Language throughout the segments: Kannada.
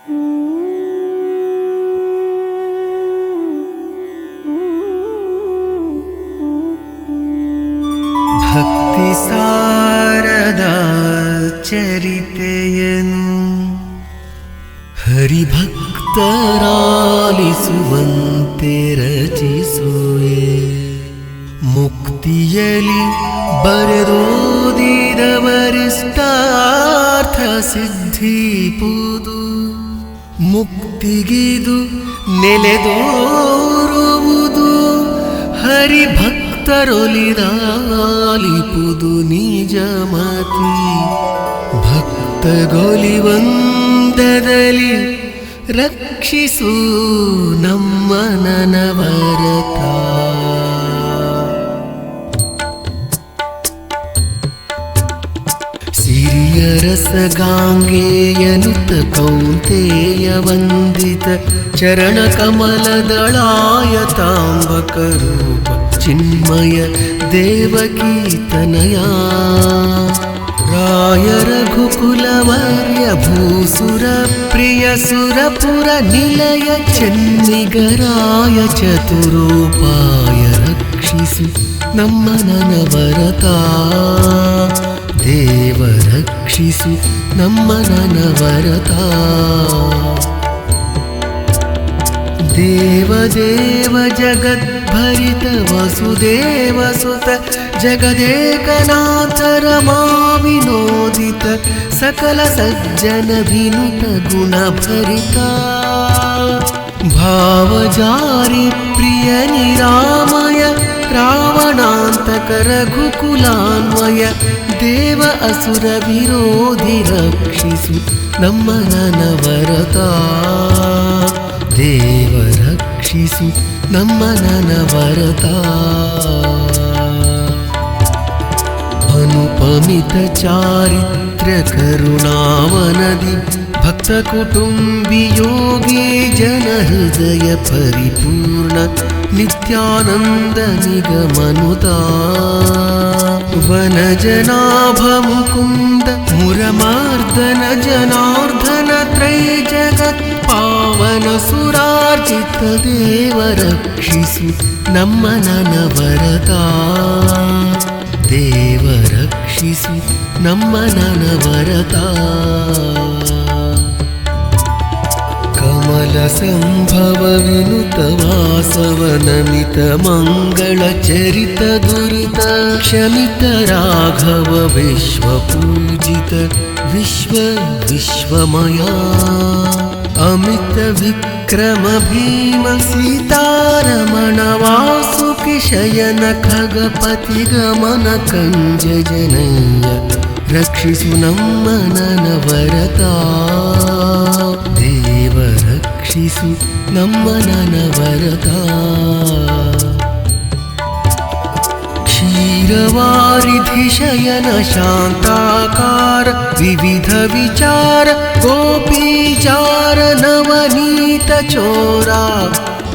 ಭಕ್ತಿ ಸಾರದ ಚರಿತೆಯನು ಹರಿಭಕ್ತರಾಲಿಸುವಂತೆ ರಚಿಸುವೆ. ಮುಕ್ತಿಯಲಿ ಬರೆದೋದಿದವರಿಷ್ಟಾರ್ಥ ಸಿದ್ಧಿಪುದು. ಮುಕ್ತಿಗಿದು ನೆಲೆದೋರುವುದು ಹರಿಭಕ್ತರೊಲಿದಾಲಿಪುದು ನಿಜಮತಿ. ಭಕ್ತಗೊಲಿವಂದದಲ್ಲಿ ರಕ್ಷಿಸು ನಮ್ಮ ನನವರತ. ಸಿರಿಯರಸಗಾಂಗೇಯನುತ ಕೌಂತೆಯ ವಂದಿತ ಚರಣ ಕಮಲದಳಾಯತಾಂಬಕ ರೂಪ ಚಿನ್ಮಯ ದೇವಕೀತನಯ. ರಾಯ ರಘುಕುಲವರ್ಯ ಭೂಸುರ ಪ್ರಿಯ ಸುರಪುರ ನಿಲಯ ಚೆನ್ನಿಗರಾಯ ಚತುರೋಪಾಯ ರಕ್ಷಿಸು ನಮ್ಮ ನನವರತ. ದೇವ ರಕ್ಷಿಸು ನಮ್ಮ ನನವರತ. ದೇವದೇವ ಜಗದ್ಭರಿತ ವಸುದೇವ ಸುತ ಜಗದೇಕನಾಥ ರಮಾ ವಿನೋದಿತ ಸಕಲ ಸಜ್ಜನ ವಿನುತ ಗುಣಭರಿತ. ಭಾವಜಾರಿ ಪ್ರಿಯ ನಿರಾಮಯ ರಾವಣಾಂತಕ ರಘುಕುಲಾನ್ವಯ ದೇವ ಅಸುರ ವಿರೋಧಿ ರಕ್ಷಿಸು ನಮ್ಮ ನನವರತ. ದೇವ ರಕ್ಷಿಸು ನಮ್ಮ ನನವರತ. ಅನುಪಮಿತ ಚಾರಿತ್ರ ಕರುಣಾವನದಿ ಭಕ್ತ ಕುಟುಂಬಿ ಯೋಗಿ ಜನ ಹೃದಯ ಪರಿಪೂರ್ಣ ನಿತ್ಯಾನಂದ ನಿಗಮನುತ. ವನಜನಾಭ ಮುಕುಂದ ಮುರಮಾರ್ದನ ಜನಾರ್ದನ ತ್ರೈ ಜಗತ್ ಪಾವನ ಸುರಾರ್ಜಿತ ದೇವ ರಕ್ಷಿಸು ನಮ್ಮ ನನವರತ. ದೇವ ರಕ್ಷಿಸು ನಮ್ಮ ನನವರತ. ಕಮಲ ಸಂಭವ ವಿನುತ ವಾಸವ ನಮಿತ ಮಂಗಳ ಚರಿತ ದುರಿತ ಕ್ಷಮಿತ ರಾಘವ ವಿಶ್ವ ಪೂಜಿತ ವಿಶ್ವ ವಿಶ್ವಮಯ. ಅಮಿತ ವಿಕ್ರಮ ಭೀಮ ಸೀತಾರಮಣ ವಾಸುಕಿ ಶಯನ ಖಗಪತಿ ಗಮನ ಕಂಜ ಜನಯ್ಯ ರಕ್ಷಿಸು ನಮ್ಮ ನನವರತ. ದೇವ ರಕ್ಷಿಸು ನಮ್ಮ ನನವರತ. ಕ್ಷೀರವಾರಿಧಿ ಶಯನ ಶಾಂತಾಕಾರ ವಿವಿಧ ವಿಚಾರ ಗೋಪೀಚಾರ ನವನೀತ ಚೋರ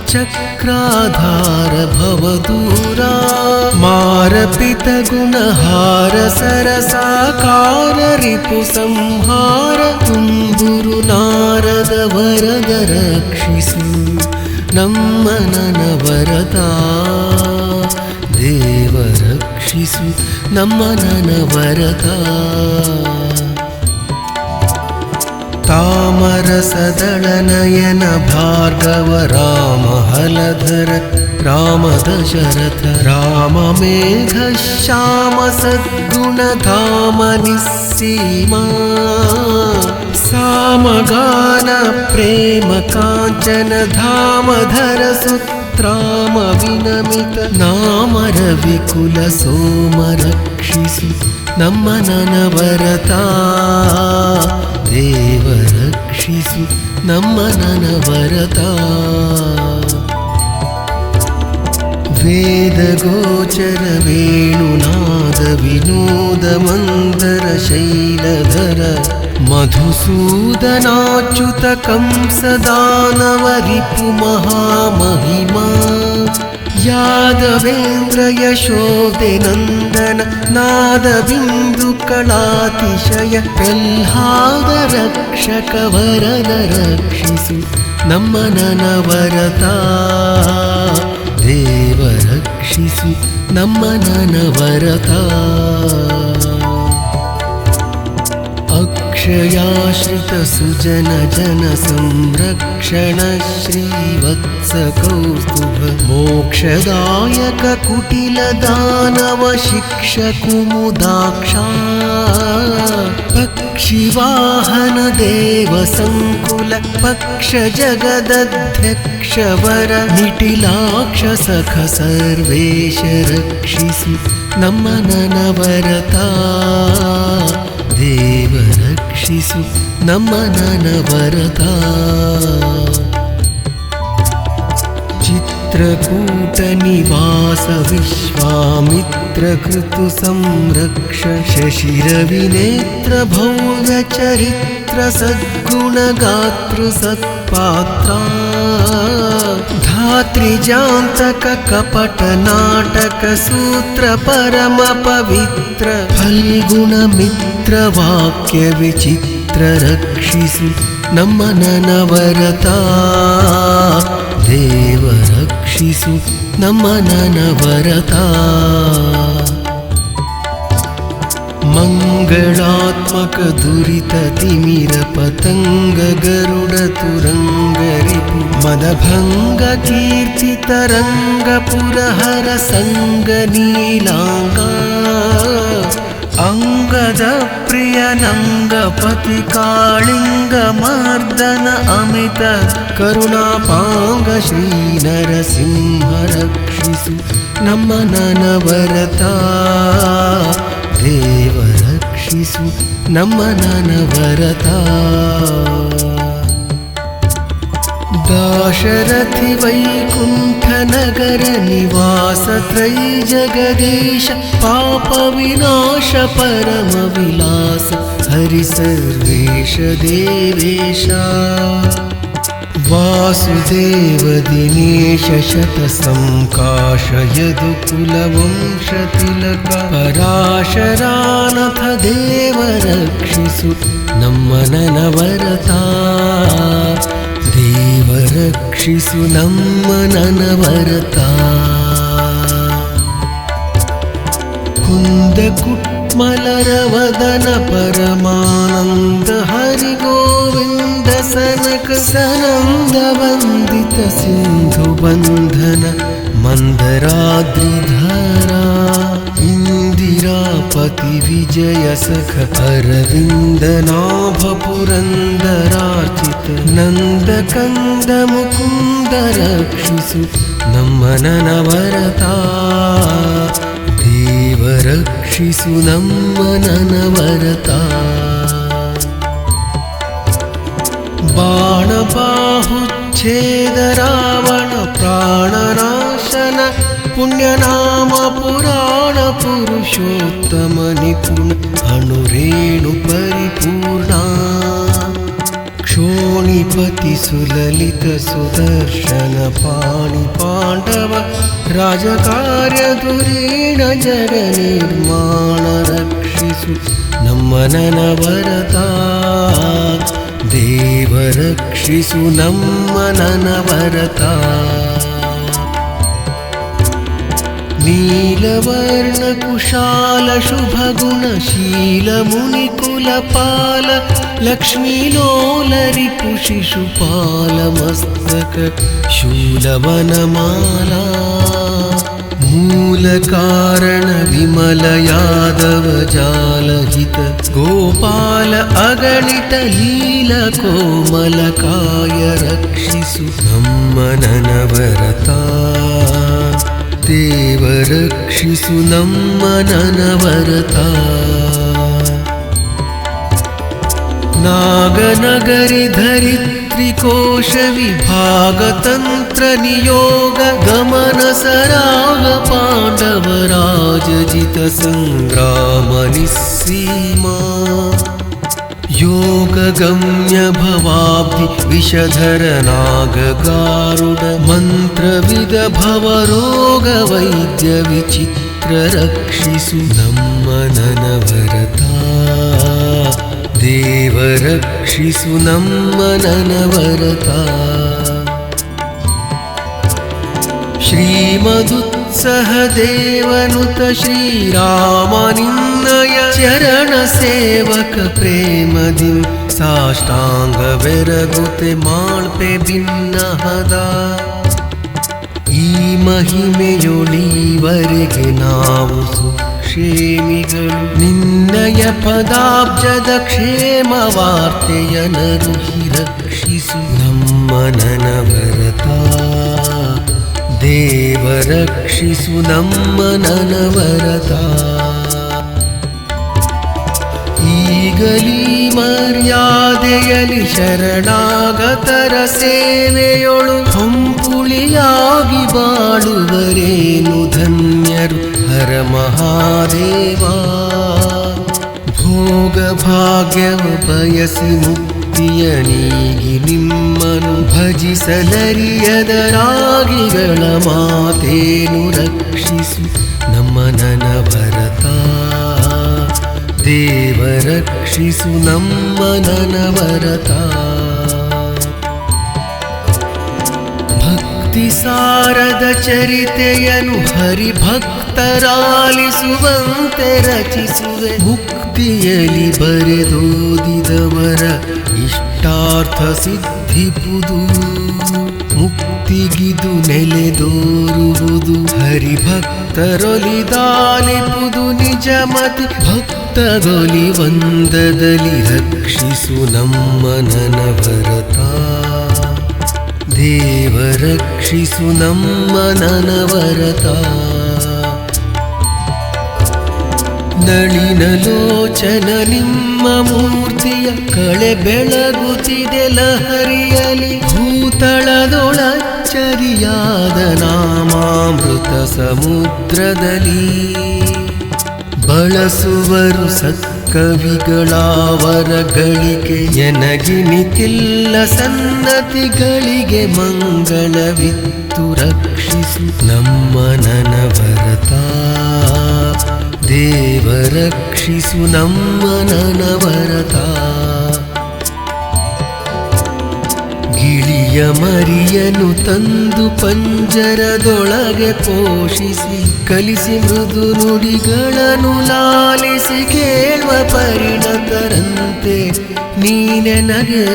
ಚಕ್ರಾಧಾರ ಭವದೂರ. ಮಾರಪಿತ ಗುಣಹಾರ ಸರಸಾಕಾರ ರಿಪು ಸಂಹಾರ ತುಂಬುರು ನಾರದ ವರದ ರಕ್ಷಿಸು ನಮ್ಮ ನನವರತ. ದೇವ ರಕ್ಷಿಸು ನಮ್ಮ ನನವರತ. ತಾಮರಸದಳ ನಯನ ಭಾರ್ಗವ ರಾಮ ಹಲಧರ ರಾಮ ದಶರಥ ರಾಮ ಮೇಘ ಶ್ಯಾಮ ಸದ್ಗುಣ ಧಾಮ ನಿಸ್ಸೀಮ. ಸಾಮಗಾನ ಪ್ರೇಮ ಕಾಂಚನ ಧಾಮಧರ ಸುತ್ರಾಮ ವಿನಮಿತ ನಾಮ ರವಿಕುಲ ಸೋಮ ರಕ್ಷಿಸು ನಮ್ಮ ನನವರತ. ದೇವ ರಕ್ಷಿಸು ನಮ್ಮ ನನವರತ. ವೇದ ಗೋಚರ ವೇಣುನಾದ ವಿನೋದ ಮಂದರ ಶೈಲಧರ ಮಧುಸೂದನಾಚ್ಯುತ ಕಂಸ ದಾನವ ರಿಪು ಮಹಾಮಹಿಮಾ. ಯಾದವೇಂದ್ರ ಯಶೋದೆ ನಂದನ ನಾದ ಬಿಂದು ಕಳಾತಿಶಯ ಪ್ರಹ್ಲಾದ ರಕ್ಷಕ ವರದ ರಕ್ಷಿಸು ನಮ್ಮ ನನವರತ ದೇವ ರಕ್ಷಿಸು ನಮ್ಮ ನನವರತ ಅಕ್ಷಯಾಶ್ರಿತ ಸುಜನ ಜನ ಸಂರಕ್ಷಣ ಶ್ರೀವತ್ಸ ಕೌಸ್ತುಭ ಮೋಕ್ಷದಾಯಕ ಕುಟಿಲ ದಾನವ ಶಿಕ್ಷ ಕುಮುದಾಕ್ಷ ಪಕ್ಷಿವಾಹನ ದೇವ ಸಂಕುಲ ಪಕ್ಷ ಜಗದಧ್ಯಕ್ಷ ವರ ನಿಟಿಲಾಕ್ಷ ಸಖ ಸರ್ವೇಶ ರಕ್ಷಿಸು ನಮ್ಮ ನನವರತ ದೇವ ರಕ್ಷಿಸು ನಮ್ಮ ನನವರತ ಚಿತ್ರಕೂಟ ನಿವಾಸ ವಿಶ್ವಾಮಿತ್ರ ಕೃತು ಸಂರಕ್ಷ ಶಶಿರವಿನೇತ್ರ ಭವ್ಯ ಚರಿತ್ರ ಸದ್ಗುಣ ಗಾತೃ ಸತ್ಪಾತ್ರ ಧಾತ್ರಿಜಾಂತಕ ಕಪಟ ನಾಟಕ ಸೂತ್ರ ಪರಮ ಪವಿತ್ರ ಫಲ್ಗುಣ ಮಿತ್ರ ವಾಕ್ಯ ವಿಚಿತ್ರ ರಕ್ಷಿಸು ನಮ್ಮ ನನವರತ ದೇವ ರಕ್ಷಿಸು ನಮ್ಮ ನನವರತ ಮಂಗಳಾತ್ಮಕ ದುರಿತ ತಿಮಿರ ಪತಂಗ ಗರುಡ ತುರಂಗ ರಿಪು ಮದಭಂಗ ಕೀರ್ತಿ ತರಂಗ ಪುರಹರ ಸಂಗ ನೀಲಾಂಗ ಅಂಗದ ಪ್ರಿಯ ನಂಗಪತಿ ಕಾಳಿಂಗ ಮರ್ದನ ಅಮಿತ ಕರುಣಾಪಾಂಗ ಶ್ರೀ ನರಸಿಂಹ ರಕ್ಷಿಸು ನಮ್ಮ ನನವರತ ದೇವ ರಕ್ಷಿಸು ನಮ್ಮ ನನವರತ ದಾಶರಥಿ ವೈಕುಂಠ ನಗರ ನಿವಾಸ ತ್ರೈ ಜಗದೀಶ ಪಾಪ ವಿನಾಶ ಪರಮ ವಿಲಾಸ ಹರಿ ಸರ್ವೇಶ ದೇವೇಶ ವಾಸುದೇವ ದಿನೇಶ ಶತ ಸಂಕಾಶ ಯದುಕುಲ ವಂಶ ತಿಲಕ ಪರಾಶರಾನಥ ದೇವ ರಕ್ಷಿಸು ನಮ್ಮ ನನವರತ ದೇವ ರಕ್ಷಿಸು ನಮ್ಮ ನನವರತ ಕುಂದ ಕುಟ್ಮಲರ ವದನ ಪರಮಾನಂದ ಹರಿ ಗೋವಿಂದ ಸನಕ ಸನಂದ ವಂದಿತ ಸಿಂಧು ಬಂಧನ ಮಂದರಾದ್ರಿಧಾರ ಇಂದಿರಾಪತಿ ವಿಜಯ ಸಖ ಅರವಿಂದ ನಾಭ ಪುರಂದರಾರ್ಚಿತ ನಂದ ಕಂದ ಮುಕುಂದ ರಕ್ಷಿಸು ನಮ್ಮ ನನವರತ ದೇವ ರಕ್ಷಿಸು ನಮ್ಮ ನನವರತ ಬಾಣಬಾಹುಚ್ಛೇದ ರಾವಣ ಪ್ರಾಣನಾಶನ ಪುಣ್ಯನಾಮ ಪುರಾಣ ಪುರುಷೋತ್ತಮ ನಿಪುಣ ಅಣುರೇಣು ಪರಿಪೂರ್ಣ ಕ್ಷೋಣಿಪತಿ ಸುಲಲಿತ ಸುದರ್ಶನ ಪಾಣಿ ಪಾಂಡವ ರಾಜಕಾರ್ಯ ಧುರೀಣ ಜಗ ನಿರ್ಮಾಣ ರಕ್ಷಿಸು ನಮ್ಮ ನನವರತ ದೇವ ರಕ್ಷಿಸು ನಮ್ಮ ನನವರತ ನೀಲವರ್ಣ ಕುಶಾಲ ಶುಭ ಗುಣಶೀಲ ಮುನಿಕುಲ ಪಾಲ ಲಕ್ಷ್ಮೀಲೋಲ ರಿಪು ಶಿಶುಪಾಲ ಮಸ್ತಕ ಶೂಲವನಮಾಲಾ ಮೂಲ ಕಾರಣ ವಿಮಲ ಯಾದವ ಜಾಲಹಿತ ಗೋಪಾಲ ಅಗಣಿತ ಲೀಲ ಕೋಮಲ ಕಾಯ ರಕ್ಷಿಸು ನಮ್ಮ ನನವರತ ದೇವ ರಕ್ಷಿಸು ನಮ್ಮ ನನವರತ ನಾಗನಗರಿ ಧರಿತ್ರಿಕೋಶ ವಿಭಾಗ ತಂತ್ರ ನಿಯೋಗ ಗಮನ ಸರಾಗ ಪಾಂಡವ ರಾಜಜಿತ ಸಂಗ್ರಾಮ ನಿಸ್ಸೀಮಾ ಯೋಗ ಗಮ್ಯ ಭವಾಬ್ಧಿ ವಿಷಧರ ನಾಗ ಗಾರುಡ ಮಂತ್ರವಿದ ಭವರೋಗ ವೈದ್ಯ ವಿಚಿತ್ರ ರಕ್ಷಿಸು ನಮ್ಮ ನನವರತ ದೇವ ರಕ್ಷಿಸು ರಕ್ಷಿಸು ನಮ್ಮ ನನವರತ. ಶ್ರೀಮದುತ್ಸಹ ದೇವನುತ ಶ್ರೀರಾಮ ನಿನ್ನಯ ಚರಣ ಸೇವಕ ಪ್ರೇಮದಿ ಸಾಷ್ಟಾಂಗವೆರಗುತೆ ಮಾಳ್ಪೆ ಭಿನ್ನಹದ. ಈ ಮಹಿಮೆಯೊಳಿವರೆಗೆ ನಾವು ಸುಕ್ಷೇಮಿಗಳು ನಿನ್ನಯ ಪದಾಬ್ಜದ ಕ್ಷೇಮ ವಾರ್ತೆಯನರುಹಿ ರಕ್ಷಿಸು ನಮ್ಮ ನನವರತ. ದೇವ ರಕ್ಷಿಸು ನಮ್ಮ ನನವರತ. ಈಗಲೀ ಮರ್ಯಾದೆಯಲಿ ಶರಣಾಗತರ ಸೇವೆಯೊಳು ಹೊಂಪುಳಿಯಾಗಿ ಬಾಳುವರೇನು ಧನ್ಯರು ಹರ ಮಹಾದೇವ. ಭೋಗ ಭಾಗ್ಯವ ಬಯಸಿ ಮುಕ್ತಿಯ ನೀಗಿ ನಿಮ್ಮನು ಭಜಿಸಲರಿಯದ ರಾಗಿಗಳ ಮಾತೇನು ರಕ್ಷಿಸು ನಮ್ಮ ನನವರತ. ದೇವ ರಕ್ಷಿಸು ನಮ್ಮ ನನವರತ. ಭಕ್ತಿ ಸಾರದ ಚರಿತೆಯನು ಹರಿಭಕ್ತರಾಲಿಸುವಂತೆ ರಚಿಸುವೆ. ಮುಕ್ತಿಯಲಿ ಬರೆದೋದಿದವರ ಇಷ್ಟಾರ್ಥ ಸಿದ್ಧಿಪುದು. ಮುಕ್ತಿಗಿದು ನೆಲೆದೋರುವುದು ಹರಿಭಕ್ತರೊಲಿದಾಲಿಪುದು ನಿಜಮತಿ. ಭಕ್ತಗೊಲಿ ವಂದದಲ್ಲಿ ರಕ್ಷಿಸು ನಮ್ಮ ನನವರತ. ದೇವ ರಕ್ಷಿಸು ನಮ್ಮ ನನವರತ. ನಳಿನಲೋಚನ ನಿಮ್ಮ ಮೂರ್ತಿಯ ಕಳೆ ಬೆಳಗುತ್ತಿದೆ ಲಹರಿಯಲಿ. ಭೂತಳದೊಳಚ್ಚರಿಯಾದ ನಾಮಾಮೃತ ಸಮುದ್ರದಲ್ಲಿ ಬಳಸುವರು ಸತ್ಕವಿಗಳಾವರಗಳಿಗೆ. ಎನಗಿನಿತಿಲ್ಲ ಸನ್ನತಿಗಳಿಗೆ ಮಂಗಳವಿತ್ತು ರಕ್ಷಿಸು ನಮ್ಮ ನನವರತ. ದೇವ ರಕ್ಷಿಸು ನಮ್ಮ ನನವರತ. ಗಿಳಿಯ ಮರಿಯನು ತಂದು ಪಂಜರದೊಳಗೆ ಪೋಷಿಸಿ ಕಲಿಸಿ ಮೃದು ನುಡಿಗಳನ್ನು ಲಾಲಿಸಿ ಕೇಳುವ ಪರಿಣತರಂತೆ ನೀನೆನಗೆ.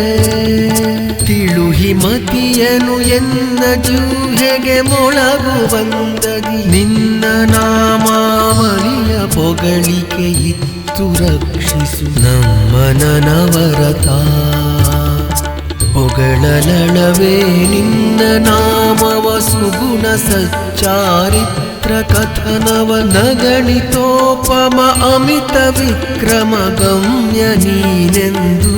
ತಿಳುಹಿ ಮತಿಯನು ಎನ್ನ ಜೂಹೆಗೆ ಮೊಳಗು ಬಂದದಿ. ನಿನ್ನ ನಾಮಾವಳಿಯ ಪೊಗಳಿಕೆ ಇತ್ತು ರಕ್ಷಿಸು ನಮ್ಮ ನನವರತ. ಹೊಗಳಲಳವೇ ನಿನ್ನ ನಾಮವ ಸುಗುಣ ಸಚ್ಚಾರಿತ್ರ ಕಥನವ. ನಗಣಿತೋಪಮ ಅಮಿತ ವಿಕ್ರಮ ಗಮ್ಯ ನೀನೆಂದು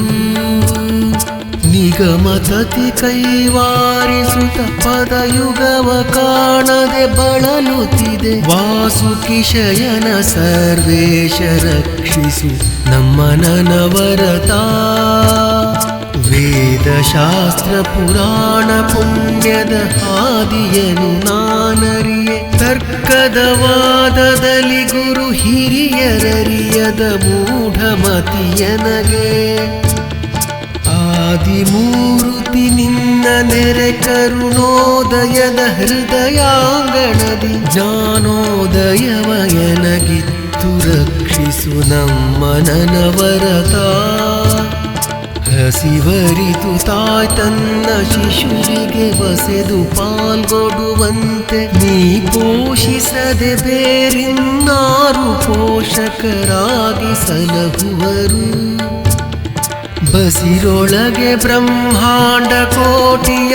ನಿಗಮತತಿ ಕೈವಾರಿಸುತ್ತ ಪದಯುಗವ ಕಾಣದೆ ಬಳಲುತ್ತಿದೆ. ವಾಸುಕಿ ಶಯನ ಸರ್ವೇಶ ರಕ್ಷಿಸು ನಮ್ಮ ನನವರತ. ವೇದಶಾಸ್ತ್ರ ಪುರಾಣ ಪುಣ್ಯದ ಹಾದಿಯನು ನಾನರಿಯೆ. ತರ್ಕದ ವಾದದಲ್ಲಿ ಗುರು ಹಿರಿಯರರಿಯದ ಮೂಢಮತಿಯನಗೆ. ಆದಿಮೂರುತಿ ನಿನ್ನ ನೆರೆ ಕರುಣೋದಯದ ಹೃದಯಾಂಗಣದಿ. ಜ್ಞಾನೋದಯವ ಎನಗಿತ್ತು ರಕ್ಷಿಸು ನಮ್ಮ ನನವರತ. ಹಸಿವರಿತು ತಾಯ್ ತನ್ನ ಶಿಶುವಿಗೆ ಬಸೆದು ಪಾಲ್ಗೊಡುವಂತೆ ನೀ ಪೋಷಿಸದೆ ಬೇರಿನ್ನಾರು ಪೋಷಕರಾಗಿ ಸಲಹುವರು. ಬಸಿರೊಳಗೆ ಬ್ರಹ್ಮಾಂಡ ಕೋಟಿಯ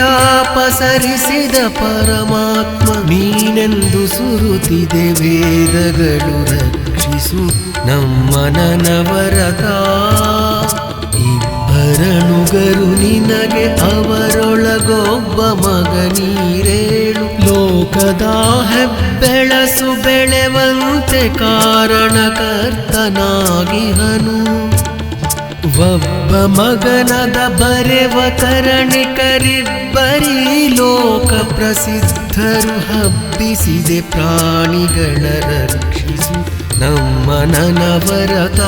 ಪಸರಿಸಿದ ಪರಮಾತ್ಮ ನೀನೆಂದು ಸುರುತ್ತಿದೆ ವೇದಗಳು ರಕ್ಷಿಸು ನಮ್ಮ ನನವರತ. ಇಬ್ಬರನುಗರು ನಿನಗೆ ಅವರೊಳಗೊಬ್ಬ ಮಗ ನೀರೇಳು. ಲೋಕದ ಹೆಬ್ಬೆಳಸು ಬೆಳೆವಂತೆ ಕಾರಣಕರ್ತನಾಗಿಹನು. ಒಬ್ಬ ಮಗನದ ಬರೆವ ಕರಣಿಕರಿಬ್ಬರೀ ಲೋಕ ಪ್ರಸಿದ್ಧರು ಹಬ್ಬಿಸಿದೆ ಪ್ರಾಣಿಗಳ ರಕ್ಷಿಸು ನಮ್ಮ ನನವರತ.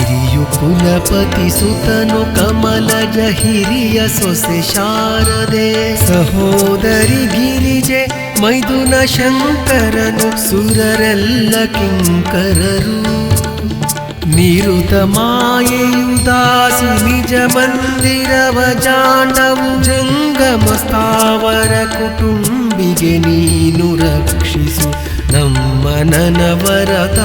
ಸಿರಿಯು ಕುಲಪತಿ ಸುತನು ಕಮಲಜ ಹಿರಿಯ ಸೊಸೆ ಶಾರದೆ ಸಹೋದರಿ ಗಿರಿಜೆ ಮೈದುನ ಶಂಕರನು ಸುರರೆಲ್ಲ ಕಿಂಕರರು ನಿರುತ ಮಾಯೆಯು ದಾಸಿ ನಿಜ ಮಂದಿರವ ಜಾಂಡವು ಜಂಗಮ ಸ್ಥಾವರ ಕುಟುಂಬಿಗೆ ನೀನು ರಕ್ಷಿಸು ನಮ್ಮ ನನವರತ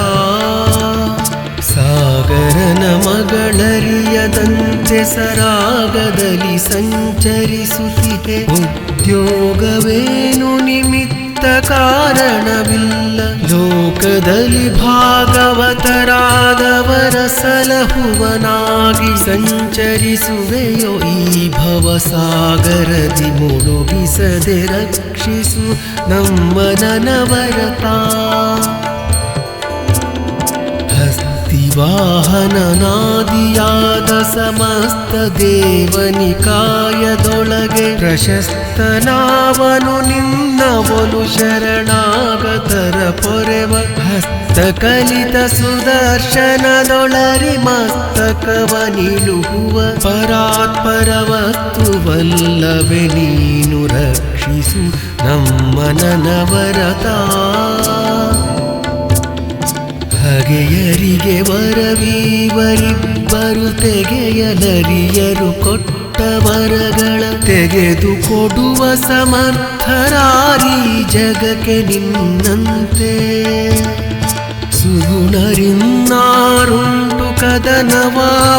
ಸಾಗರನ ಮಗಳರಿಯದಂತೆ ಸರಾಗದಲ್ಲಿ ಸಂಚರಿಸುತ್ತಿದೆ ಉದ್ಯೋಗವೇನು ನಿಮಿತ್ತ ಕಾರಣವಿಲ್ಲ ಲೋಕದಲ್ಲಿ ಭಾಗವತರಾದವರ ಸಲಹುವನಾಗಿ ಸಂಚರಿಸುವೆಯೋ ಈ ಭವಸಾಗರದಿ ಮುಳುಗಿಸದೆ ರಕ್ಷಿಸು ನಮ್ಮ ನನವರತ ವಾಹನನಾದಿಯಾದ ಸಮಸ್ತ ದೇವನಿಕಾಯದೊಳಗೆ ಪ್ರಶಸ್ತನಾವನು ನಿನ್ನವನು ಶರಣಾಗತರ ಪೊರೆವ ಹಸ್ತಕಲಿತ ಸುದರ್ಶನದೊಳರಿ ಮಸ್ತಕವ ನಿಲುಹುವ ಪರಾತ್ಪರ ವಸ್ತುವಲ್ಲವೇ ನೀನು ರಕ್ಷಿಸು ನಮ್ಮ ನನವರತ ಬಗೆಯರಿಗೆ ವರವೀವರಿಬ್ಬರು ತೆಗೆಯಲರಿಯರು ಕೊಟ್ಟ ವರಗಳ ತೆಗೆದು ಕೊಡುವ ಸಮರ್ಥರಾರಿ ಜಗಕ್ಕೆ ನಿನ್ನಂತೆ ಸುಗುಣರಿನ್ನಾರುಂಟು ಕದನವ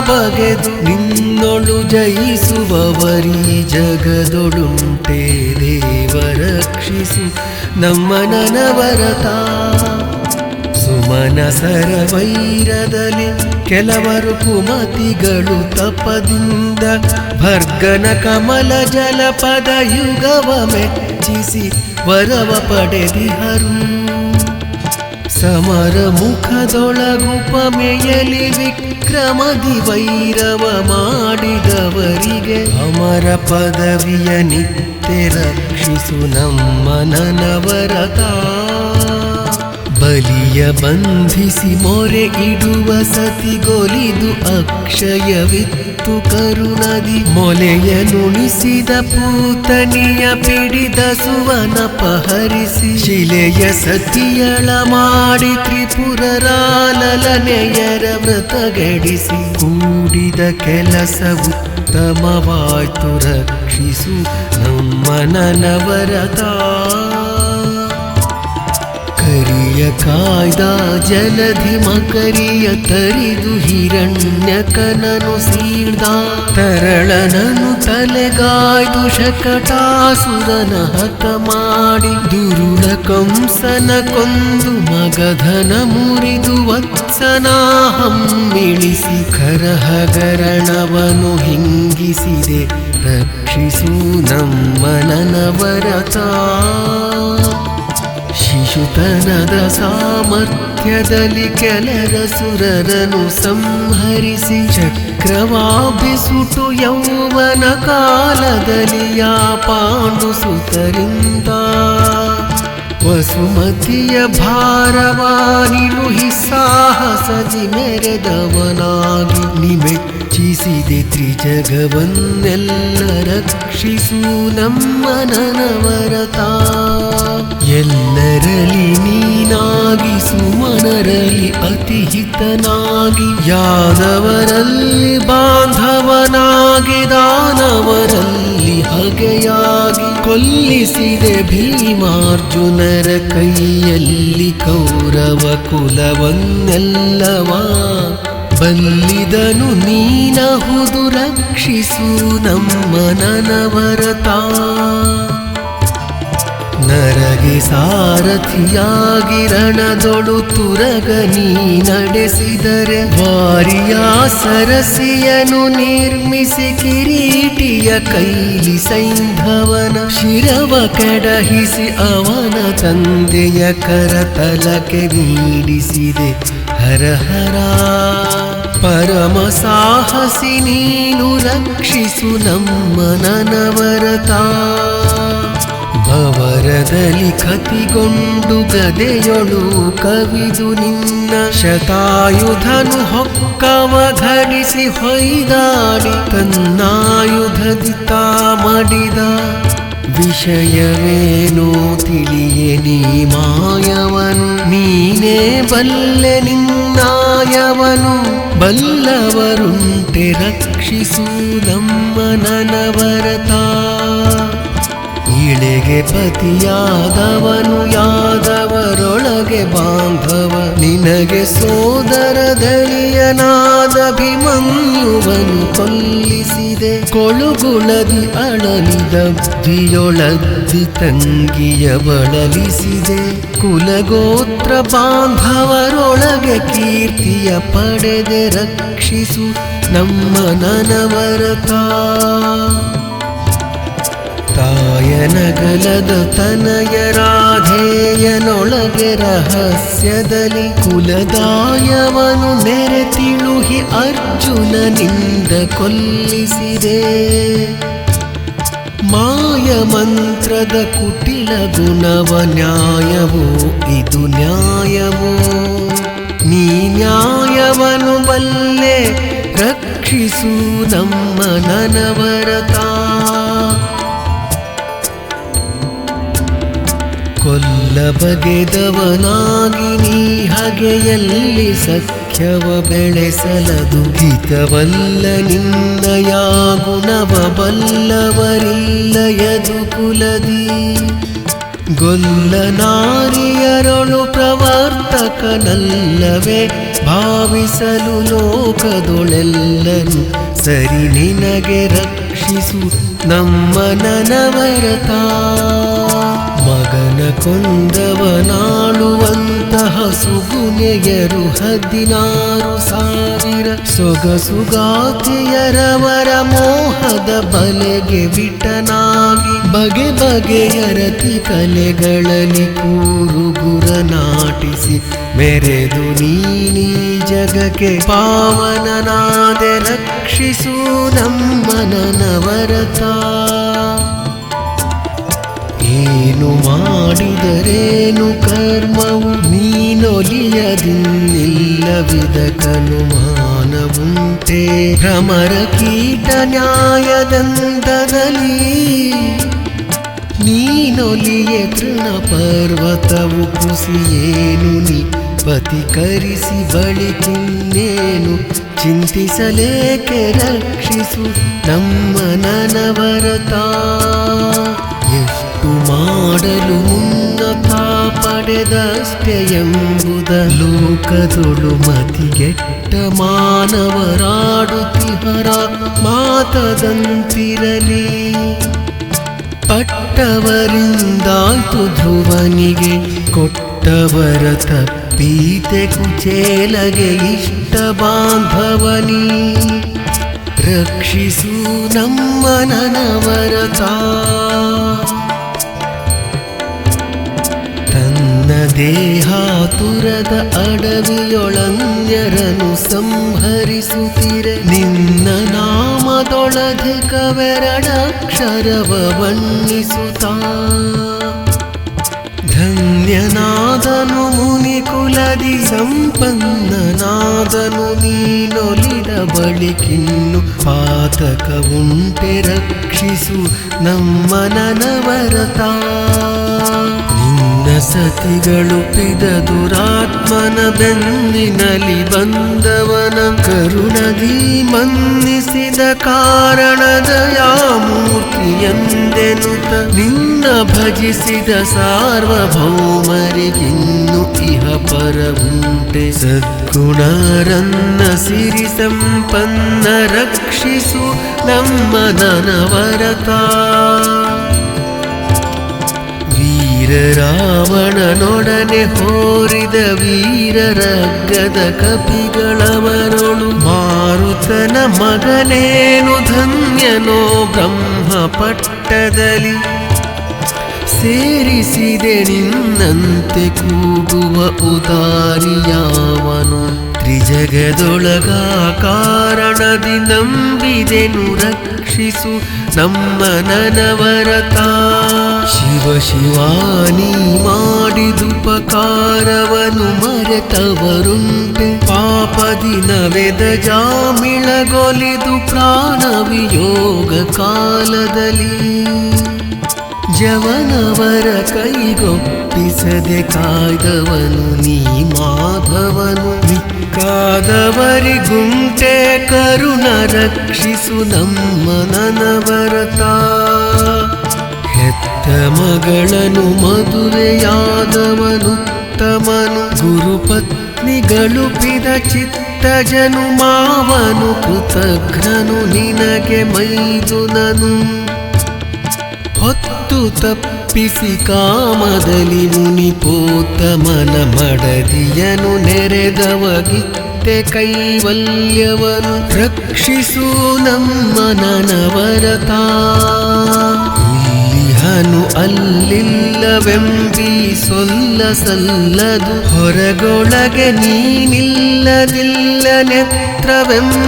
ಬಗೆದು ನಿನ್ನೊಳು ಜಯಿಸುವವರಿ ಜಗದೊಳುಂಟೆ ದೇವರಕ್ಷಿಸು ನಮ್ಮ ನನವರತ ಸುಮನಸರ ವೈರದಲ್ಲಿ ಕೆಲವರು ಕುಮತಿಗಳು ತಪದಿಂದ ಭರ್ಗನ ಕಮಲ ಜಲಪದ ಯುಗವ ಮೆಚ್ಚಿಸಿ ವರವ ಪಡೆದಿಹರು ಸಮರ ಮುಖದೊಳಗುಪಮೆಯಲಿ ವಿಕ್ರಮದಿ ವೈರವ ಮಾಡಿದವರಿಗೆ ಅಮರ ಪದವಿಯ ನಿತ್ಯ ರಕ್ಷಿಸು ನಮ್ಮ ನನವರತ ಬಲಿಯ ಬಂಧಿಸಿ ಮೊರೆ ಇಡುವ ಸತಿಗೊಲಿದು ಅಕ್ಷಯವಿತ್ತು ಕರುಣದಿ ಮೊಲೆಯ ನುಣಿಸಿದ ಪೂತನಿಯ ಪಿಡಿದ ಸುವನಪಹರಿಸಿ ಶಿಲೆಯ ಸತಿಯಳ ಮಾಡಿ ತ್ರಿಪುರರಾಲನೆಯರ ವ್ರತಗೆಡಿಸಿ ಕೂಡಿದ ಕೆಲಸ ಉತ್ತಮವಾಯ್ತು ರಕ್ಷಿಸು ನಮ್ಮ ನನವರತ ಕರಿಯ ಕಾಯ್ದ ಜಲಧಿ ಮಕರಿಯ ತರಿದು ಹಿರಣ್ಯಕನನು ಸೀಳ್ದ ತರಳನನು ತಲೆಗಾಯ್ದು ಶಕಟಾಸುರನ ಹತ ಮಾಡಿ ದುರುಳ ಕಂಸನ ಕೊಂದು ಮಗಧನ ಮುರಿದು ವತ್ಸನ ಹಮ್ಮಿಳಿಸಿ ಕರಹಗರಣವನು ಹಿಂಗಿಸಿದೆ ರಕ್ಷಿಸು ನಮ್ಮ ನನವರತ ಶಿಶುತನದ ಸಾಮರ್ಥ್ಯದಲ್ಲಿ ಕೆಲರ ಸುರರನು ಸಂಹರಿಸಿ ಚಕ್ರವಾಭಿಸುಟು ಯೌವನ ಕಾಲದಲ್ಲಿ ಯಾ ಪಾಂಡು ಸುತರಿಂದ ವಸುಮತಿಯ ಭಾರವಾನಿರುಹಿ ಸಾಹಸದಿ ಮೆರೆದವನಾಗಿ ನಿಮೆಚ್ಚಿಸಿದೆ ತ್ರಿಜಗವನ್ನೆಲ್ಲ ರಕ್ಷಿಸು ನಮ್ಮ ನನವರತ ಎಲ್ಲರಲ್ಲಿ ನೀನಾಗಿ ಸುಮನರಲ್ಲಿ ಅತಿಹಿತನಾಗಿ ಯಾದವರಲ್ಲಿ ಬಾಂಧವನಾಗಿ ದಾನವರಲ್ಲಿ ಹಗೆಯಾಗಿ ಕೊಲ್ಲಿಸಿದೆ ಭೀಮಾರ್ಜುನರ ಕೈಯಲ್ಲಿ ಕೌರವ ಕುಲವನ್ನೆಲ್ಲವಾ ಬಲ್ಲಿದನು ನೀನಹುದು ರಕ್ಷಿಸು ನಮ್ಮ ನನವರತ ನರಗೆ ಸಾರಥಿಯಾಗಿ ರಣದೊಳು ತುರಗ ನೀ ನಡೆಸಿದರೆ ವಾರಿಯ ಸರಸಿಯನು ನಿರ್ಮಿಸಿ ಕಿರೀಟಿಯ ಕೈಲಿ ಸೈಂಧವನ ಶಿರವ ಕೆಡಹಿಸಿ ಅವನ ತಂದೆಯ ಕರತಲಕ್ಕೆ ನೀಡಿಸಿದೆ ಹರ ಹರ ಪರಮ ಸಾಹಸಿ ನೀನು ರಕ್ಷಿಸು ನಮ್ಮ ನನವರತ ಭವರದಲ್ಲಿ ಕತಿಗೊಂಡು ಗದೆಯೊಳು ಕವಿದು ನಿನ್ನ ಶತಾಯುಧನು ಹೊಕ್ಕವ ಘಡಿಸಿ ಹೊಯ್ದಾಡಿ ತನ್ನಾಯುಧದಿ ತಾ ಮಡಿದ ವಿಷಯವೇನೋ ತಿಳಿಯೆ ನೀ ಮಾಯವನು ನೀನೇ ಬಲ್ಲೆ ನಿನ್ನಾಯವನು ಬಲ್ಲವರುಂಟೆ ರಕ್ಷಿಸು ನಮ್ಮ ನನವರತ ಇಳೆಗೆ ಪತಿಯಾದವನು ಯಾದವರೊಳಗೆ ಬಾಂಧವ ನಿನಗೆ ಸೋದರದಳಿಯನಾದಭಿಮನ್ಯುವನು ಕೊಲ್ಲಿಸಿದೆ ಕೊಳುಗುಳದಿ ಅಳಲಿದಬ್ಧಿಯೊಳದ್ದಿ ತಂಗಿಯ ಬಳಲಿಸಿದೆ ಕುಲಗೋತ್ರ ಬಾಂಧವರೊಳಗೆ ಕೀರ್ತಿಯ ಪಡೆದೆ ರಕ್ಷಿಸು ನಮ್ಮ ನನವರತ ತಾಯನಗಲದ ತನಯ ರಾಧೇಯನೊಳಗೆ ರಹಸ್ಯದಲ್ಲಿ ಕುಲದಾಯವನು ನೆರೆ ತಿಳುಹಿ ಅರ್ಜುನನಿಂದ ಕೊಲ್ಲಿಸಿದೆ ಮಾಯ ಮಂತ್ರದ ಕುಟಿಲ ಗುಣವ ನ್ಯಾಯವೋ ಇದು ನ್ಯಾಯವೋ ನೀ ನ್ಯಾಯವನು ಬಲ್ಲೆ ರಕ್ಷಿಸು ನಮ್ಮ ನನವರತ ಕೊಲ್ಲ ಬಗೆದವನಾಗಿ ನೀ ಹಗೆಯಲ್ಲಿ ಸಖ್ಯವ ಬೆಳೆಸಲದು ಹಿತವಲ್ಲ ನಿನ್ನಯ ಗುಣವ ಬಲ್ಲವರಿಲ್ಲ ಯದು ಕುಲದಿ ಗೊಲ್ಲ ನಾರಿಯರೊಳು ಪ್ರವರ್ತಕನಲ್ಲವೇ ಭಾವಿಸಲು ಲೋಕದೊಳೆಲ್ಲನು ಸರಿ ನಿನಗೆ ರಕ್ಷಿಸು ನಮ್ಮ ನನವರತ ಮಗನ ಕೊಂದವನಾಳುವಂತಹ ಸುಗುನೆಯರು 16,000 ಸೊಗಸುಗಾತಿಯರವರ ಮೋಹದ ಬಲೆಗೆ ವಿಟನಾಗಿ ಬಗೆ ಬಗೆಯ ರತಿ ಕಲೆಗಳಲ್ಲಿ ಕೂರುಗುರ ನಾಟಿಸಿ ಮೆರೆದು ನೀನೀ ಜಗಕ್ಕೆ ಪಾವನನಾದೆ ರಕ್ಷಿಸು ನಮ್ಮ ನನವರತ ಏನು ಮಾಡಿದರೇನು ಕರ್ಮವು ನೀನೊಲಿಯದಿನ್ನಿಲ್ಲವಿದಕನುಮಾನವುಂಟೆ ಭ್ರಮರ ಕೀಟ ನ್ಯಾಯದಂದದಲ್ಲಿ ನೀನೊಲಿಯೆ ತೃಣ ಪರ್ವತವು ಕುಸಿಯೇನು ನೀ ಪತಿಕರಿಸಿ ಬಳಿಕಿನ್ನೇನು ಚಿಂತಿಸಲೇಕೆ ರಕ್ಷಿಸು ನಮ್ಮ ನನವರತ ಎಷ್ಟು ಮಾಡಲು ಉನ್ನತ ಪಡೆದಷ್ಟೇ ಎಂಬುದ ಲೋಕದೊಳು ಮತಿಗೆಟ್ಟ ಮಾನವರಾಡುತ್ತಿಹರ ಮಾತದಂತಿರಲಿ ಪಟ್ಟವರಿಂದಾಯ್ತು ಧ್ರುವನಿಗೆ ಕೊಟ್ಟವರ ತಪ್ಪೀತೆ ಕುಚೇಲಗೆ ಇಷ್ಟ ಬಾಂಧವನಿ ರಕ್ಷಿಸು ನಮ್ಮ ನನವರತ ತನ್ನ ದೇಹಾತುರದ ಅಡವಿಯೊಳನ್ಯರನು ಸಂಹರಿಸುತ್ತಿರೆ ನಿನ್ನ ನಾಮದೊಳಧಿಕವೆರಡಕ್ಷರವ ಬಣ್ಣಿಸುತ್ತಾ ಧನ್ಯನಾದನು ಮುನಿಕುಲದಿ ಸಂಪನ್ನನಾದನು ನೀನೊಲಿದ ಬಳಿಕಿನ್ನು ಪಾತಕ ಉಂಟೆ ರಕ್ಷಿಸು ನಮ್ಮ ನನವರತ ನಿನ್ನ ಸತಿಗಳು ಪಿದ ದುರಾತ್ಮನ ಬೆನ್ನಿನಲ್ಲಿ ಬಂದವನ ಕರುಣದಿ ಮನ್ನಿಸಿದ ಕಾರಣದ ಯಾಮೂರ್ತಿಯೆಂದೆನುತ ನಿನ್ನ ಭಜಿಸಿದ ಸಾರ್ವಭೌಮರಿಗಿನ್ನು ಇಹ ಪರವುಂಟೆ ಸದ್ಗುಣರನ್ನ ಸಿರಿ ಸಂಪನ್ನ ರಕ್ಷಿಸು ನಮ್ಮ ನನವರತ ರಾವಣನೊಡನೆ ಹೋರಿದ ವೀರರಗ್ಗದ ಕಪಿಗಳವರೊಳು ಮಾರುತನ ಮಗನೇನು ಧನ್ಯನೋ ಬ್ರಹ್ಮ ಪಟ್ಟದಲ್ಲಿ ಸೇರಿಸಿದೆ ನಿನ್ನಂತೆ ಕೂಡುವ ಉದಾರಿಯಾವನು ತ್ರಿಜಗದೊಳಗ ಕಾರಣದಿ ನಂಬಿದೆನು ರಕ್ಷಿಸು ನಮ್ಮ ನನವರತ ಶಿವ ಶಿವಾನಿ ಮಾಡಿದುಪಕಾರವನು ಮರೆತವರುಂಟೆ ಪಾಪದಿ ನವೆದ ಜಾಮಿಳಗೊಲಿದು ಪ್ರಾಣವಿಯೋಗ ಕಾಲದಲ್ಲಿ ಜವನವರ ಕೈಗೊಪ್ಪಿಸದೆ ಕಾಯ್ದವನು ನೀ ಮಾಧವನು ಮಿಕ್ಕಾದವರಿಗುಂಟೆ ಕರುಣ ರಕ್ಷಿಸು ನಮ್ಮ ನನವರತ ಹೆತ್ತ ಮಗಳನು ಮದುವೆಯಾದವನುತ್ತಮನು ಗುರುಪತ್ನಿಗಳು ಪಿದ ಚಿತ್ತಜನು ಮಾವನು ಕೃತಘ್ನನು ನಿನಗೆ ಮೈದುನನು ಹೊತ್ತು ತಪ್ಪಿಸಿ ಕಾಮದಲ್ಲಿ ಮುನಿಪೋತ್ತಮನ ಮಡದಿಯನು ನೆರೆದವಗಿತ್ತೆ ಕೈವಲ್ಯವನು ರಕ್ಷಿಸು ನಮ್ಮ ನನವರತ ಇಲ್ಲಿಹನು ಅಲ್ಲಿಲ್ಲವೆಂಬಿ ಸೊಲ್ಲಸಲ್ಲದು ಹೊರಗೊಳಗೆ ನೀನಿಲ್ಲದಿಲ್ಲ ನೆತ್ರವೆಂಬುದನೆಲ್ಲ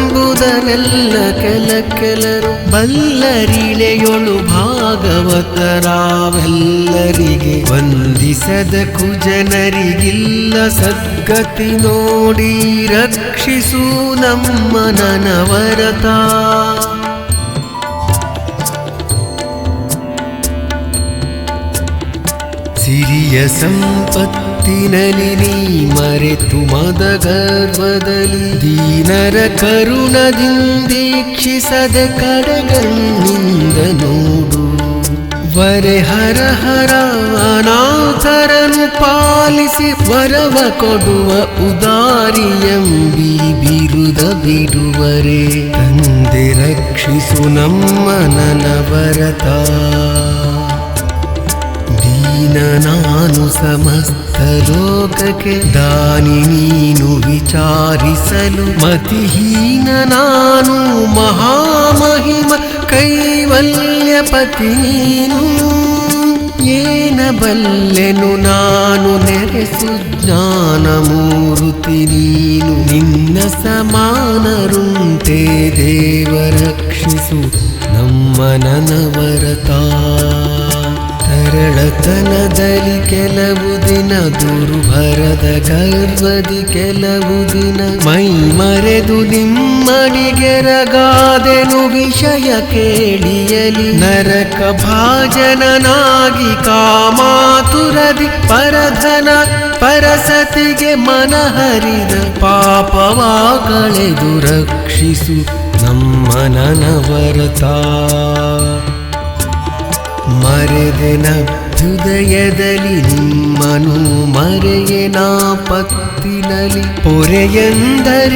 ಕೆಲರು ಬಲ್ಲರಿಳೆಯೊಳು ಭಾಗವತರಾವೆಲ್ಲರಿಗೆ ವಂದಿಸದ ಕುಜನರಿಗಿಲ್ಲ ಸದ್ಗತಿ ನೋಡಿ ರಕ್ಷಿಸು ನಮ್ಮ ನನವರತ ಸಿರಿಯ ಸಂಪತ್ತಿನಲ್ಲಿ ನೀ ಮರೆತು ಮದ ಗರ್ವದಲ್ಲಿ ದೀನರ ಕರುಣದಿಂದೀಕ್ಷಿಸದ ಕಡೆಗಣ್ಣಿಂದ ನೋಡು ವರೆ ಹರ ಹರ ಅನಾಥರನು ಪಾಲಿಸಿ ವರವ ಕೊಡುವ ಉದಾರಿಯಂಬಿ ಬಿರುದ ಬಿಡುವರೆ ತಂದೆ ರಕ್ಷಿಸು ನಮ್ಮ ನನವರತ ನಾನು ಸಮಸ್ತ ಲೋಕಕ್ಕೆ ದಾನಿ ನೀನು ವಿಚಾರಿಸಲು ಮತಿಹೀನ ನಾನು ಮಹಾಮಹಿಮ ಕೈವಲ್ಯಪತಿ ನೀನು ಏನ ಬಲ್ಲೆನು ನಾನು ನೆರೆಸು ಜ್ಞಾನ ಮೂರುತಿ ನೀನು ನಿನ್ನ ಸಮಾನರುಂಟೆ ದೇವ ರಕ್ಷಿಸು ನಮ್ಮ ನನವರತ ತರಳತನದಲ್ಲಿ ಕೆಲವು ದಿನ ದುರ್ಭರದ ಗರ್ವದಿ ಕೆಲವು ದಿನ ಮೈ ಮರೆದು ನಿಮ್ಮಡಿಗೆರಗಾದೆನು ವಿಷಯ ಕೇಳಿಯಲಿ ನರಕ ಭಾಜನನಾಗಿ ಕಾಮಾತುರದಿ ಪರಧನ ಪರಸತಿಗೆ ಮನಹರಿದ ಪಾಪವ ಕಳೆದು ರಕ್ಷಿಸು ನಮ್ಮ ನನವರತ ಮರೆದೆನಭ್ಯುದಯದಲ್ಲಿ ನಿಮ್ಮನು ಮರೆಯೆನ ಪತ್ತಿನಲಿ ಪೊರೆಯೆಂದರಿಯುವೆನು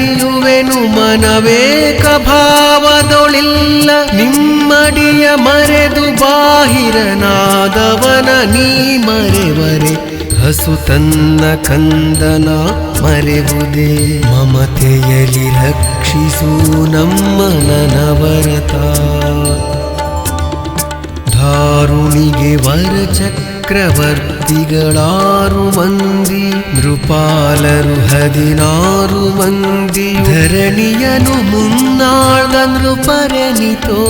ಮನವೇಕ ಭಾವದೊಳಿಲ್ಲ ನಿಮ್ಮಡಿಯ ಮರೆದು ಬಾಹಿರನಾದವನ ನೀ ಮರೆವರೆ ಹಸು ತನ್ನ ಕಂದನ ಮರೆವುದೇ ಮಮತೆಯಲಿ ರಕ್ಷಿಸು ನಮ್ಮ ನನವರತ ಧಾರುಣಿಗೆ ವರ ಚಕ್ರವರ್ತಿಗಳಾರು ಮಂದಿ ನೃಪಾಲರು 16 ಮಂದಿ ಧರಣಿಯನು ಮುನ್ನಾಳ್ದ ನೃಪರೆನಿತೋ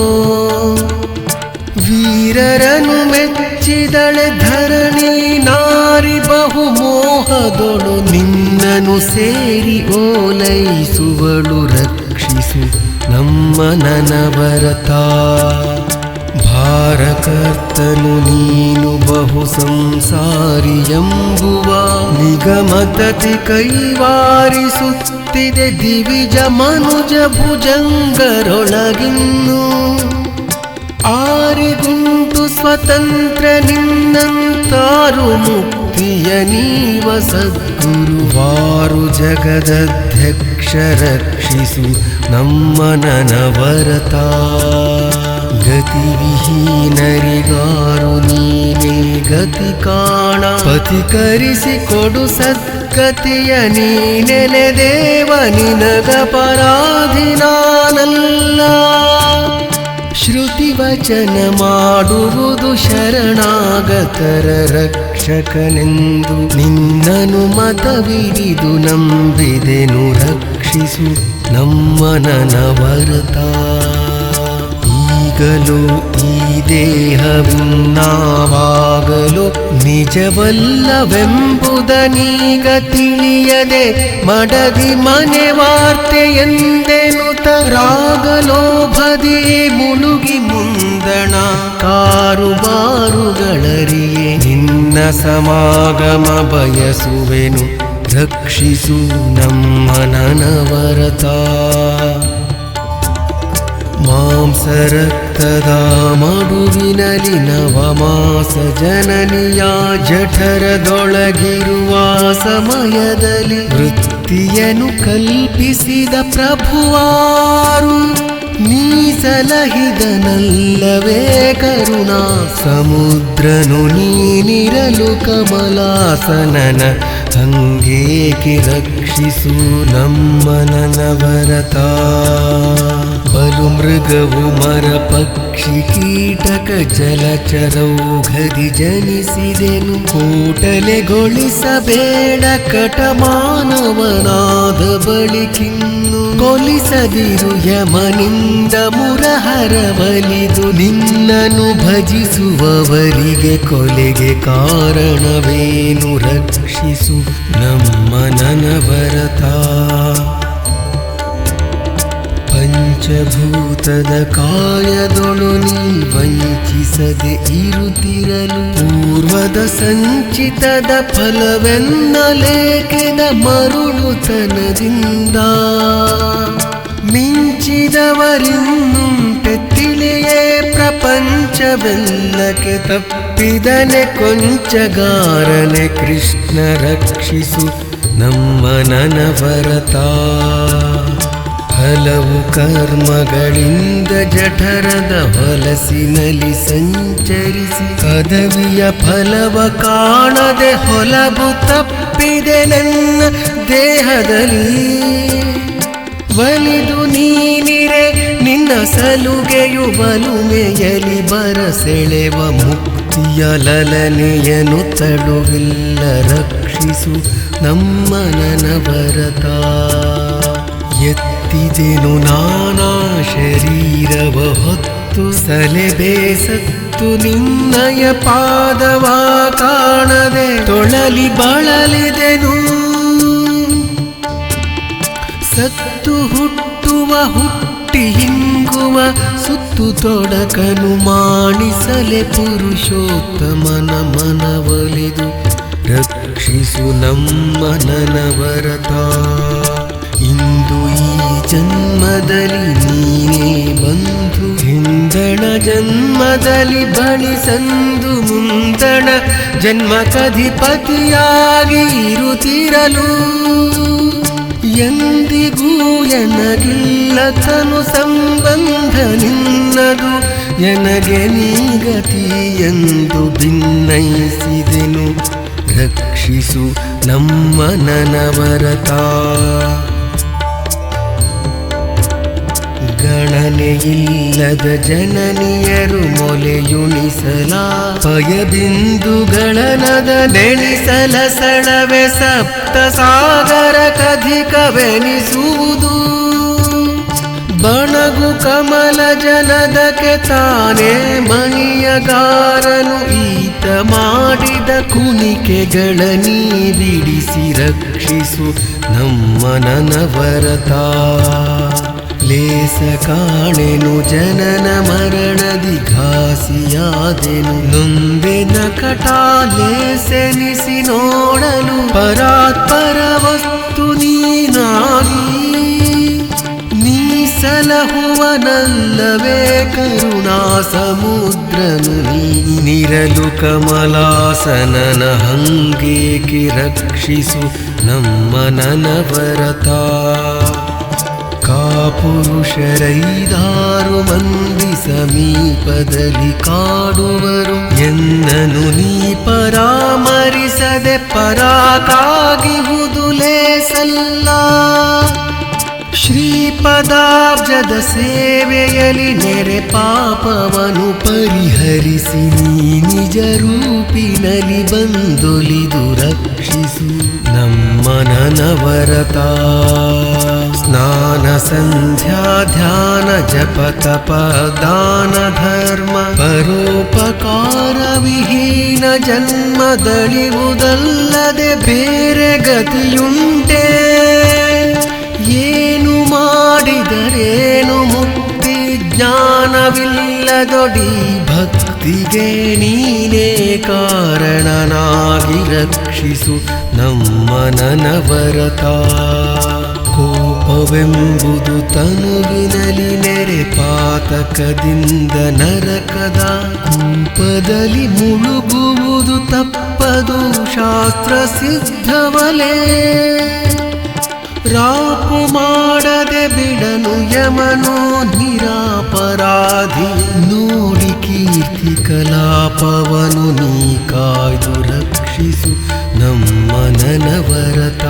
ವೀರರನು ಮೆಚ್ಚಿದಳೆ ಧರಣಿ ನಾರಿ ಬಹು ಮೋಹದೊಳು ನಿನ್ನನು ಸೇರಿ ಓಲೈಸುವಳು ರಕ್ಷಿಸು ನಮ್ಮ ನನವರತ ಭಾರಕರ್ತನು ನೀನು ಬಹು ಸಂಸಾರಿಯಂಬುವ ನಿಗಮತತಿ ಕೈವಾರಿಸುತ್ತಿದೆ ದಿವಿಜ ಮನುಜ ಭುಜಂಗರೊಳಗಿನ್ನು ಆರಿಗುಂಟು ಸ್ವತಂತ್ರ ನಿನ್ನಂತಾರು ಮುಕ್ತಿಯ ನೀವ ಸದ್ಗುರುವಾರು ಜಗದಧ್ಯಕ್ಷ ರಕ್ಷಿಸು ನಮ್ಮ ನನವರತ ಗತಿವಿಹೀನರಿಗಾರು ನೀನೇ ಗತಿ ಕಾಣ ಪಥಿಕರಿಸಿ ಕೊಡು ಸದ್ಗತಿಯ ನೀನೆಲೆ ದೇವ ನಿನಗ ಪರಾಧಿನಾನಲ್ಲ ಶ್ರುತಿ ವಚನ ಮಾಡುವುದು ಶರಣಾಗತರ ರಕ್ಷಕನೆಂದು ನಿನ್ನನು ಮತವಿರಿದು ನಂಬಿದೆನು ರಕ್ಷಿಸು ನಮ್ಮ ನನವರತ ಈಗ ಹಿಗ್ಗಲು ಈ ದೇಹವಿನ್ನಾವಾಗಲು ನಿಜವಲ್ಲವೆಂಬುದನೀಗ ತಿಳಿಯದೆ ಮಡದಿ ಮನೆ ವಾರ್ತೆಯೆಂದೆನುತ ರಾಗಲೋಭದಿ ಮುಳುಗಿ ಮುಂದಣ ಕಾರುಬಾರುಗಳರಿಯೇ ನಿನ್ನ ಸಮಾಗಮ ಬಯಸುವೆನು ರಕ್ಷಿಸು ನಮ್ಮ ನನವರತ ಮಾಂಸರಕ್ತದ ಮಡುವಿನಲಿ ನವಮಾಸ ಜನನಿಯ ಜಠರದೊಳಗಿರುವ ಸಮಯದಲ್ಲಿ ವೃತ್ತಿಯನ್ನು ಕಲ್ಪಿಸಿದ ಪ್ರಭುವಾರು ನೀಸಲಹಿದನಲ್ಲವೇ ಕರುಣಾ ಸಮುದ್ರನು ನೀನಿರಲು ಕಮಲಾಸನನ ಹಂಗೇಕೆ ರಕ್ಷಿಸು ನಮ್ಮ ನನವರತ ಬಲು ಮೃಗವು ಮರ ಪಕ್ಷಿ ಕೀಟಕ ಜಲಚರೌಘದಿ ಜನಿಸಿದೆನು ಕೋಟಲೆಗೊಳಿಸಬೇಡ ಕಟ ಮಾನವನಾದ ಬಳಿಕಿನ್ನು ಕೊಲಿಸದಿರು ಯಮನಿಂದ ಮುರಹರವಲಿದು ನಿನ್ನನು ಭಜಿಸುವವರಿಗೆ ಕೊಲೆಗೆ ಕಾರಣವೇನು ರಕ್ಷಿಸು ನಮ್ಮ ನನವರತ ಪಂಚಭೂತದ ಕಾಯದೊಳು ನೀ ವಂಚಿಸದೆ ಇರುತ್ತಿರಲು ಪೂರ್ವದ ಸಂಚಿತದ ಫಲವೆನ್ನಲೇಕೆದ ಮರುಳುತನದಿಂದ ಮಿಂಚಿದವರಿನ್ನುಂಟೆ ತಿಳಿಯೇ ಪ್ರಪಂಚವೆಲ್ಲಕ್ಕೆ ತಪ್ಪಿದನೆ ಕೊಂಚಗಾರನೆ ಕೃಷ್ಣ ರಕ್ಷಿಸು ನಮ್ಮ ನನವರತ ಹಲವು ಕರ್ಮಗಳಿಂದ ಜಠರದ ಹೊಲಸಿನಲ್ಲಿ ಸಂಚರಿಸಿ ಪದವಿಯ ಫಲವ ಕಾಣದೆ ಹೊಲಬು ತಪ್ಪಿದೆ ನನ್ನ ದೇಹದಲ್ಲಿ ಒಲಿದು ನೀನಿರೆ ನಿನ್ನ ಸಲುಗೆಯು ಬಲುಮೆಯಲಿ ಬರಸೆಳೆವ ಮುಕ್ತಿಯ ಲಲನೆಯನು ತಡುವಿಲ್ಲ ರಕ್ಷಿಸು ನಮ್ಮ ನನವರತ ಎತ್ತಿದೆನು ನಾನಾ ಶರೀರವ ಹೊತ್ತು ಸಲೆಬೇಸತ್ತು ನಿನ್ನಯ ಪಾದವ ಕಾಣದೆ ತೊಳಲಿ ಬಳಲಿದೆನು ಸತ್ತು ಹುಟ್ಟುವ ಹುಟ್ಟಿ ಹಿಂಗುವ ಸುತ್ತು ತೊಡಕನು ಮಾಡಿಸಲೆ ಪುರುಷೋತ್ತಮನ ಮನವೊಲಿದು ರಕ್ಷಿಸು ನಮ್ಮ ನನವರತ ಇಂದು ಈ ಜನ್ಮದಲ್ಲಿ ನೀನೇ ಬಂಧು ಹಿಂದಣ ಜನ್ಮದಲ್ಲಿ ಬಳಿ ಸಂದು ಮುಂದಣ ಜನ್ಮಕಧಿಪತಿಯಾಗಿ ಇರುತ್ತಿರಲು ಎಂದಿಗೂ ಎನಗಿಲ್ಲ ತನು ಸಂಬಂಧ ನಿನ್ನದು ಎನಗೆ ನೀಗತಿ ಎಂದು ಭಿನ್ನಯಿಸಿದೆನು ರಕ್ಷಿಸು ನಮ್ಮ ನನವರತ ಗಣನೆಯಿಲ್ಲದ ಜನನಿಯರು ಮೊಲೆಯುಣಿಸಲ ಪಯಬಿಂದುಗಳನದ ನೆಣಿಸಲ ಸಳವೆ ಸಪ್ತ ಸಾಗರ ಕಧಿಕವೆನಿಸುವುದು ಬಣಗು ಕಮಲ ಜನದಕ್ಕೆ ತಾನೇ ಮಣಿಯಗಾರನು ಈತ ಮಾಡಿದ ಕುಣಿಕೆಗಳ ನೀ ಬಿಡಿಸಿ ರಕ್ಷಿಸು ನಮ್ಮ ನನವರತ ಲೇಸ ಕಾಣೆನು ಜನನ ಮರಣದಿ ಘಾಸಿಯಾದೆನು ನೊಂದೆನ ಕಟಾಲೇಸೆನಿಸಿ ನೋಡಲು ಪರಾತ್ಪರ ವಸ್ತು ನೀನಾಗಿ ನೀ ಸಲಹುವನಲ್ಲವೇ ಕರುಣಾ ಸಮುದ್ರನು ನೀನಿರಲು ಕಮಲಾಸನನ ಹಂಗೇಕೆ ರಕ್ಷಿಸು ನಮ್ಮ ನನವರತ ಕಾಪುರುಷರೈದಾರು ಮಂದಿ ಸಮೀಪದಲ್ಲಿ ಕಾಡುವರು ಎನ್ನನು ನೀ ಪರಾಮರಿಸದೆ ಪರಾಕಾಗಿಹುದು ಲೇಸಲ್ಲ ಶ್ರೀಪದಾಬ್ಜದ ಸೇವೆಯಲ್ಲಿ ನೆರೆ ಪಾಪವನು ಪರಿಹರಿಸಿ ನೀ ನಿಜ ರೂಪಿನಲ್ಲಿ ಬಂದೊಲಿದು ರಕ್ಷಿಸು ನಮ್ಮ ನನವರತ ಸ್ನಾನ ಸಂಧ್ಯಾ ಧ್ಯಾನ ಜಪ ತಪ ದಾನ ಧರ್ಮ ಪರೋಪಕಾರ ವಿಹೀನ ಜನ್ಮದಳಿವುದಲ್ಲದೆ ಬೇರೆ ಗತಿಯುಂಟೆ? ಏನು ಮಾಡಿದರೇನು ಮುಕ್ತಿ? ಜ್ಞಾನವಿಲ್ಲದೊಡಿ ಭಕ್ತಿಗೆ ನೀನೇ ಕಾರಣನಾಗಿ ರಕ್ಷಿಸು ನಮ್ಮ ನನವರತ. ಕೋಪವೆಂಬುದು ತನುವಿನಲಿ ನೆರೆ ಪಾತಕದಿಂದ ನರಕದ ಕೂಪದಲ್ಲಿ ಮುಳುಗುವುದು ತಪ್ಪದು ಶಾಸ್ತ್ರ ಸಿದ್ಧವಲೇ. ರಾಪು ಮಾಡದೆ ಬಿಡನು ಯಮನು ನಿರಾಪರಾಧಿ ನೋಡಿ ಕೀರ್ತಿ ಕಲಾಪವನು ನೀ ಕಾಯ್ದು ರಕ್ಷಿಸು ನಮ್ಮ ನನವರತ.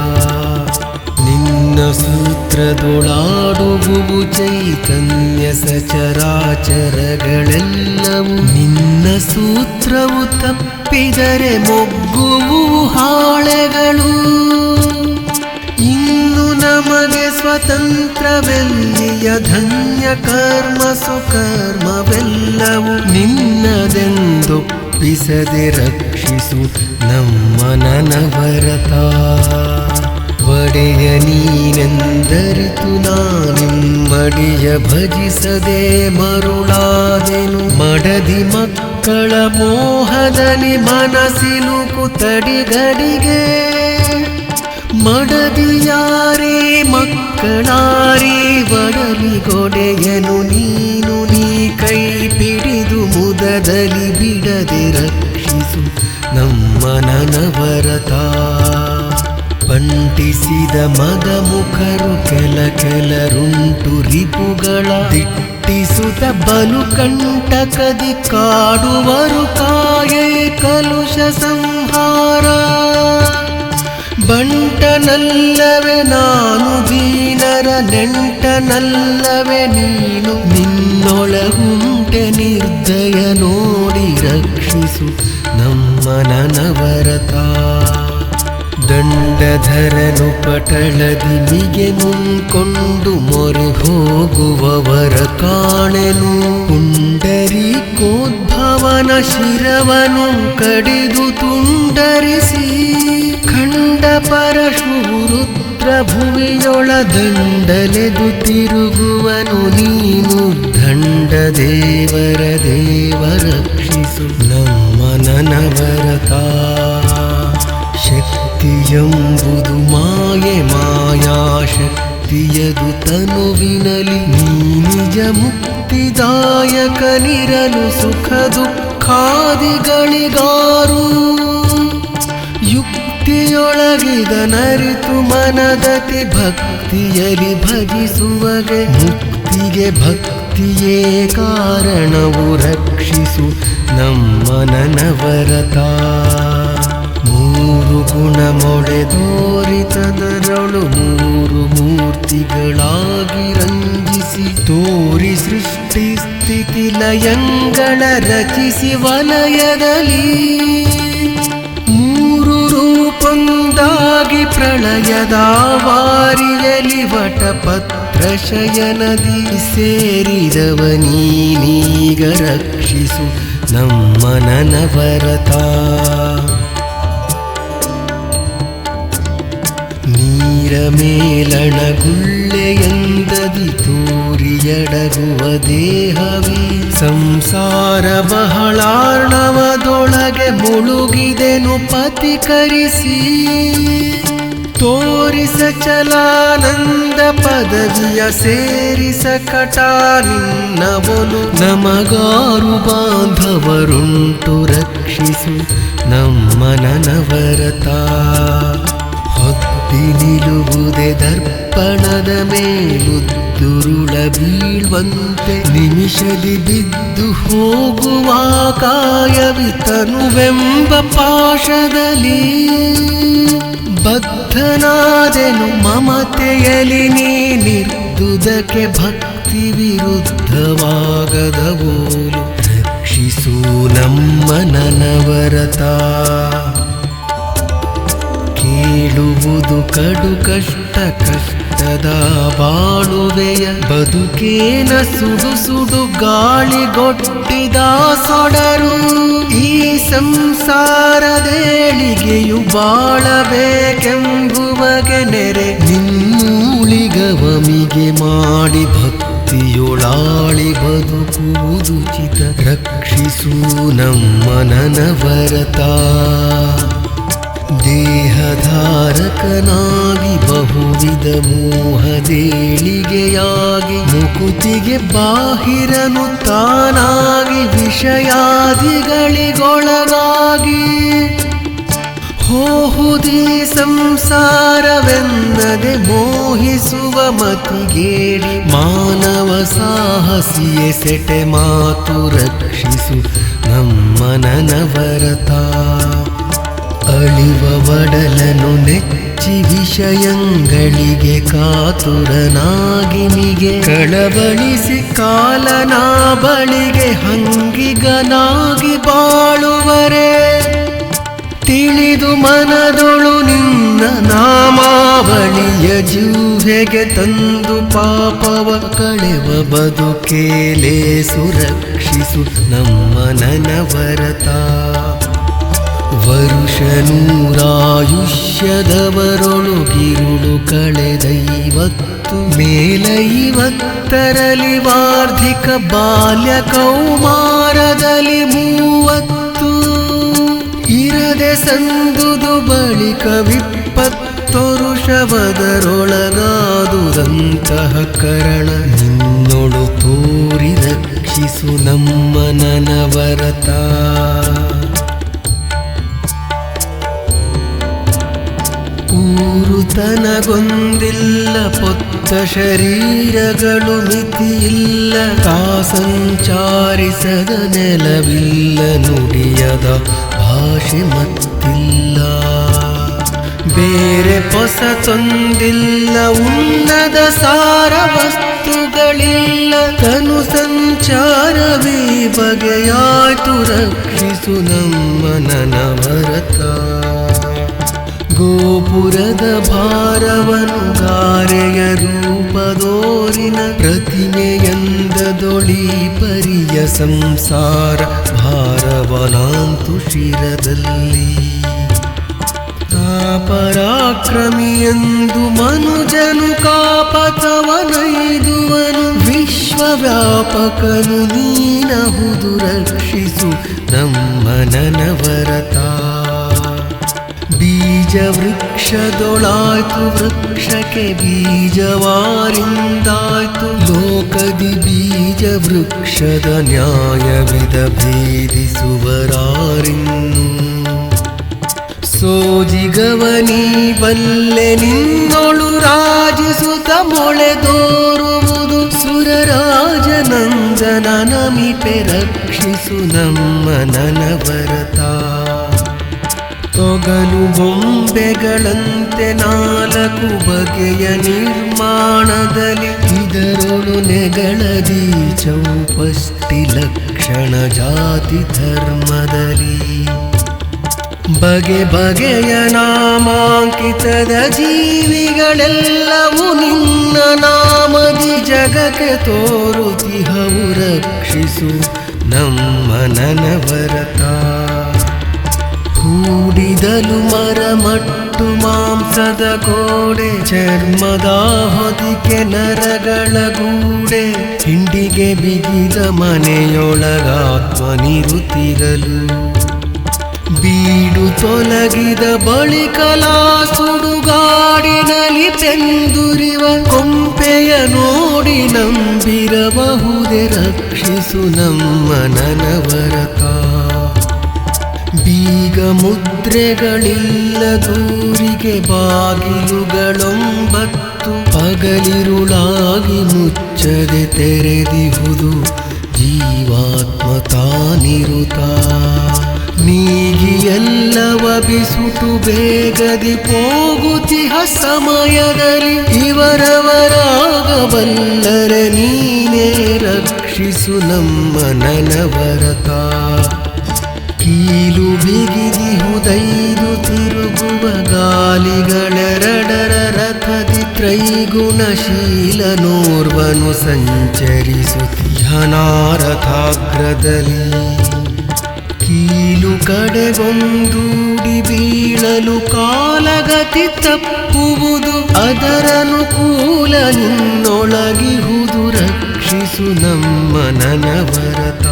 ನಿನ್ನ ಸೂತ್ರದೊಳಾಡುವುವು ಚೈತನ್ಯ ಸಚರಾಚರಗಳೆಲ್ಲವೂ. ನಿನ್ನ ಸೂತ್ರವು ತಪ್ಪಿದರೆ ಮೊಗ್ಗುವು ಹಾಳೆಗಳು. ಇನ್ನು ನಮಗೆ ಸ್ವತಂತ್ರವೆಲ್ಲಿಯ? ಧನ್ಯ ಕರ್ಮ ಸುಕರ್ಮವೆಲ್ಲವೂ ನಿನ್ನದೆಂದೊಪ್ಪಿಸದೆ ರಕ್ಷಿಸು ನಮ್ಮ ನನವರತ. ಒಡೆಯ ನೀನೆಂದರಿತು ನಾನಿಮ್ಮಡಿಯ ಭಜಿಸದೆ ಮರುಳಾದೆನು. ಮಡದಿ ಮಕ್ಕಳ ಮೋಹದಲ್ಲಿ ಮನಸ್ಸಿಲುಕು ತಡಿಗಡಿಗೆ. ಮಡದಿಯಾರೇ ಮಕ್ಕಳಾರೇ ಒಡಲಿಗೊಡೆಯನು ನೀನು. ನೀ ಕೈ ಪಿಡಿದು ಮುದದಲ್ಲಿ ಬಿಡದೆ ರಕ್ಷಿಸು ನಮ್ಮ ನನವರತ. ಪಂಟಿಸಿದ ಮದ ಮುಖರು ಕೆಲರುಂಟು ರಿಪುಗಳ ದಿಟ್ಟಿಸುತ್ತ ಬಲು ಕಂಟಕದಿ ಕಾಡುವರು ಕಾಯೇ ಕಲುಷ ಸಂಹಾರ. ಬಂಟನಲ್ಲವೇ ನಾನು ದೀನರ ನೆಂಟನಲ್ಲವೇ ನೀನು. ನಿನ್ನೊಳಗುಂಟೆ ನಿರ್ದಯ ನೋಡಿ ರಕ್ಷಿಸು ನಮ್ಮ ನನವರತ. ದಂಡಧರನು ಪಟಳದಿ ನಿಗೆ ಮುಂಕೊಂಡು ಮೊರೆ ಹೋಗುವವರ ಕಾಣೆನು. ಪುಂಡರೀಕೋದ್ಭವನ ಶಿರವನು ಕಡಿದು ತುಂಡರಿಸಿ ಖಂಡ ಪರಶುರುದ್ರ ಭುವಿಯೊಳ ದಂಡಲೆದು ತಿರುಗುವನು ನೀನು. ದಂಡ ದೇವರ ದೇವ ರಕ್ಷಿಸು ನಮ್ಮ ನನವರತ. ಶಕ್ತಿಯೆಂಬುದು ಮಾಯೆ ಮಾಯಾಶಕ್ತಿಯದು ತನುವಿನಲಿ. ನೀ ನಿಜ ಮುಕ್ತಿದಾಯಕನಿರಲು ಸುಖ ದುಃಖಾದಿಗಳಿಗಾರು. ಯುಕ್ತಿಯೊಳಗಿದನರಿತು ಮನದತಿ ಭಕ್ತಿಯಲಿ ಭಜಿಸುವಗೆ. ಮುಕ್ತಿಗೆ ಭಕ್ತಿಯೇ ಕಾರಣವು ರಕ್ಷಿಸು ನಮ್ಮ ನನವರತ. ಮೂರು ಗುಣ ಮೊಳೆದೋರಿತದರಳು ಮೂರು ಮೂರ್ತಿಗಳಾಗಿ ರಂಜಿಸಿ ತೋರಿ ಸೃಷ್ಟಿ ಸ್ಥಿತಿ ಲಯಂಗಳ ರಚಿಸಿ ವಲಯದಲ್ಲಿ. ಮೂರು ರೂಪೊಂದಾಗಿ ಪ್ರಳಯದ ವಾರಿಯಲಿ ವಟಪತ್ರ ಶಯನದಿ ಸೇರಿದವನೀನೀಗ ರಕ್ಷಿಸು ನಮ್ಮ ನನವರತ. ನೀರ ಮೇಲಣ ಗುಳ್ಳೆಯಂದದಿ ತೋರಿಯಡಗುವ ದೇಹವೇ. ಸಂಸಾರ ಬಹಳಾರ್ಣವದೊಳಗೆ ಮುಳುಗಿದೆನು ಪತಿಕರಿಸಿ. ತೋರಿಸ ಚಲಾನಂದ ಪದವಿಯ ಸೇರಿಸ ಕಟ ನಿನ್ನವನು. ನಮಗಾರು ಬಾಂಧವರುಂಟು ರಕ್ಷಿಸು ನಮ್ಮ ನನವರತ. ಹೊತ್ತಿ ನಿಲುವುದೆ ದರ್ಪಣದ ಮೇಲುದ್ದುರುಳ ಬೀಳ್ವಂತೆ. ನಿಮಿಷದಿ ಬಿದ್ದು ಹೋಗುವ ಕಾಯವಿತನುವೆಂಬ ಪಾಶದಲ್ಲಿ. ಬದ್ಧನಾದೆನು ಮಮತೆಯಲಿ ನೀ ನಿರ್ದುದಕ್ಕೆ ಭಕ್ತಿ ವಿರುದ್ಧವಾಗದವೋಲು. ರಕ್ಷಿಸು ನಮ್ಮ ನನವರತ. ಕೇಳುವುದು ಕಡು ಕಷ್ಟ ಸಂಕಟ ಕಷ್ಟದ ಬಾಳುವೆಯ ಬದುಕೇನ ಸುಡು ಸುಡು ಗಾಳಿಗೊಟ್ಟಿದ ಸೊಡರು ಈ ಸಂಸಾರದೇಳಿಗೆಯು ಬಾಳಬೇಕೆಂಬುವಗೆ ನೆರೆ ನಿನ್ನೂಳಿಗವಮಿಗೆ ಮಾಡಿ ಭಕ್ತಿಯೊಳಾಳಿ ಬದುಕುವುದುಚಿತ ರಕ್ಷಿಸು ನಮ್ಮ ನನವರತ ದೇಹಧಾರಕನಾಗಿ ಬಹುವಿಧ ಮೋಹದೇಳಿಗೆಯಾಗಿ ಮುಕುತಿಗೆ ಬಾಹಿರನು ತಾನಾಗಿ ವಿಷಯಾದಿಗಳಿಗೊಳಗಾಗಿ ಹೋಹುದಿ ಸಂಸಾರವೆನ್ನದೆ ಮೋಹಿಸುವ ಮತಿಗೇಡಿ ಮಾನವ ಸಾಹಸಿಯೇ ಸೆಟೆ ಮಾತು ರಕ್ಷಿಸು ನಮ್ಮ ನನವರತ ಅಳಿವ ಒಡಲನು ನೆಚ್ಚಿ ವಿಷಯಗಳಿಗೆ ಕಾತುರನಾಗಿನಿಗೆ ಕಳವಳಿಸಿ ಕಾಲನ ಬಳಿಗೆ ಹಂಗಿಗನಾಗಿ ಬಾಳುವರೆ ತಿಳಿದು ಮನದೊಳು ನಿನ್ನ ನಾಮಾವಳಿಯ ಜೀವೆಗೆ ತಂದು ಪಾಪವ ಕಳೆವ ಬದುಕೇಲೆ ಸುರಕ್ಷಿಸು ನಮ್ಮ ನನವರತ ವರುಷ ನೂರಾಯುಷ್ಯದವರೊಳುಗಿರುಳು ಕಳೆದೈವತ್ತು ಮೇಲೈವತ್ತರಲಿ ವಾರ್ಧಿಕ ಬಾಲ್ಯ ಕೌಮಾರದಲ್ಲಿ 30 ಇರದೆ ಸಂದುದು ಬಳಿಕ 20 ವರುಷವದರೊಳಗಾದುದಂತಹ ಕರಣ ನಿನ್ನೊಳು ತೋರಿ ರಕ್ಷಿಸು ನಮ್ಮ ನನವರತ ತನಗೊಂದಿಲ್ಲ ಪೊತ್ತ ಶರೀರಗಳು ಮಿತಿಯಿಲ್ಲ ತಾ ಸಂಚಾರಿಸದ ನೆಲವಿಲ್ಲ ನುಡಿಯದ ಭಾಷೆ ಮತ್ತಿಲ್ಲ ಬೇರೆ ಹೊಸತೊಂದಿಲ್ಲ ಉನ್ನದ ಸಾರ ವಸ್ತುಗಳಿಲ್ಲ ತನು ಸಂಚಾರವೇ ಬಗೆಯಾಯ್ತು ರಕ್ಷಿಸು ನಮ್ಮ ನನವರತ ಗೋಪುರದ ಭಾರವನು ಗಾರೆಯ ರೂಪದೋರಿನ ಪ್ರತಿಮೆಯಂದದೊಳಿ ಪರಿಯ ಸಂಸಾರ ಭಾರವನಾಂತು ಶಿರದಲ್ಲಿ ಪರಾಕ್ರಮಿಯೆಂದು ಮನುಜನು ಕಾಪತವನೈದುವನು ವಿಶ್ವವ್ಯಾಪಕನು ನೀನಹುದು ರಕ್ಷಿಸು ನಮ್ಮ ನನವರತ ಬೀಜ ವೃಕ್ಷದೊಳಾಯ್ತು ವೃಕ್ಷಕ್ಕೆ ಬೀಜವಾರಿಂದಾಯ್ತು ಲೋಕದಿ ಬೀಜ ವೃಕ್ಷದ ನ್ಯಾಯವಿದ ಭೇದಿಸುವರಾರಿನ್ನು ಸೋಜಿಗವನಿ ಬಲ್ಲೆ ನಿನ್ನೊಳು ರಾಜಿಸುತ್ತ ಮೊಳೆದೋರುವುದು ಸುರರಾಜನಂದನ ನಮಿಪೆ ರಕ್ಷಿಸು ನಮ್ಮ ನನವರತ ತೊಗಲು ಬೊಂಬೆಗಳಂತೆ 4 ಬಗೆಯ ನಿರ್ಮಾಣದಲ್ಲಿ ಇದರೊಳು ನೆಗಳದಿ ಚೌಪಷ್ಟಿ ಲಕ್ಷಣ ಜಾತಿ ಧರ್ಮದಲ್ಲಿ ಬಗೆ ಬಗೆಯ ನಾಮಾಂಕಿತದ ಜೀವಿಗಳೆಲ್ಲವೂ ನಿನ್ನ ನಾಮದಿ ಜಗಕ್ಕೆ ತೋರುತಿಹವು ರಕ್ಷಿಸು ನಮ್ಮ ನನವರತ ಹೂಡಿದಲು ಮರಮಟ್ಟು ಮಾಂಸದ ಗೋಡೆ ಚರ್ಮದ ಹೊದಿಕೆ ನರಗಳ ಗೂಡೆ ಹಿಂಡಿಗೆ ಬಿಗಿದ ಮನೆಯೊಳಗಾತ್ಮನಿರುತ್ತಿರಲು ಬೀಡು ತೊಲಗಿದ ಬಳಿಕಲಾ ಸುಡುಗಾಡಿನಲ್ಲಿ ತೆಂದುರಿವ ಕೊಂಪೆಯ ನೋಡಿ ನಂಬಿರಬಹುದೇ ರಕ್ಷಿಸು ನಮ್ಮ ನನವರತ ಬೀಗ ಮುದ್ರೆಗಳಿಲ್ಲ ದೂರಿಗೆ ಬಾಗಿಲುಗಳೊಂಬತ್ತು ಪಗಲಿರುಳಾಗಿ ಮುಚ್ಚದೆ ತೆರೆದಿಹುದು ಜೀವಾತ್ಮ ತಾನಿರುತ್ತ ನೀಗಿ ಎಲ್ಲವ ಬಿಸುಟು ಬೇಗದಿ ಹೋಗುತ್ತಿಹ ಸಮಯದಲ್ಲಿ ಇವರವರಾಗಬಲ್ಲರೆ ನೀನೇ ರಕ್ಷಿಸು ನಮ್ಮ ನನವರತ ಕೀಲು ಬಿಗಿದಿಹುದೈದು ತಿರುಗುವ ಗಾಲಿಗಳೆರಡರ ರಥದಿ ತ್ರೈಗುಣಶೀಲನೋರ್ವನು ಸಂಚರಿಸುತ್ತಿಹನಾರಥಾಗ್ರದಲ್ಲಿ ಕೀಲು ಕಡೆಗೊಂದೂಡಿ ಬೀಳಲು ಕಾಲಗತಿ ತಪ್ಪುವುದು ಅದರನುಕೂಲ ನಿನ್ನೊಳಗಿಹುದು ರಕ್ಷಿಸು ನಮ್ಮ ನನವರತ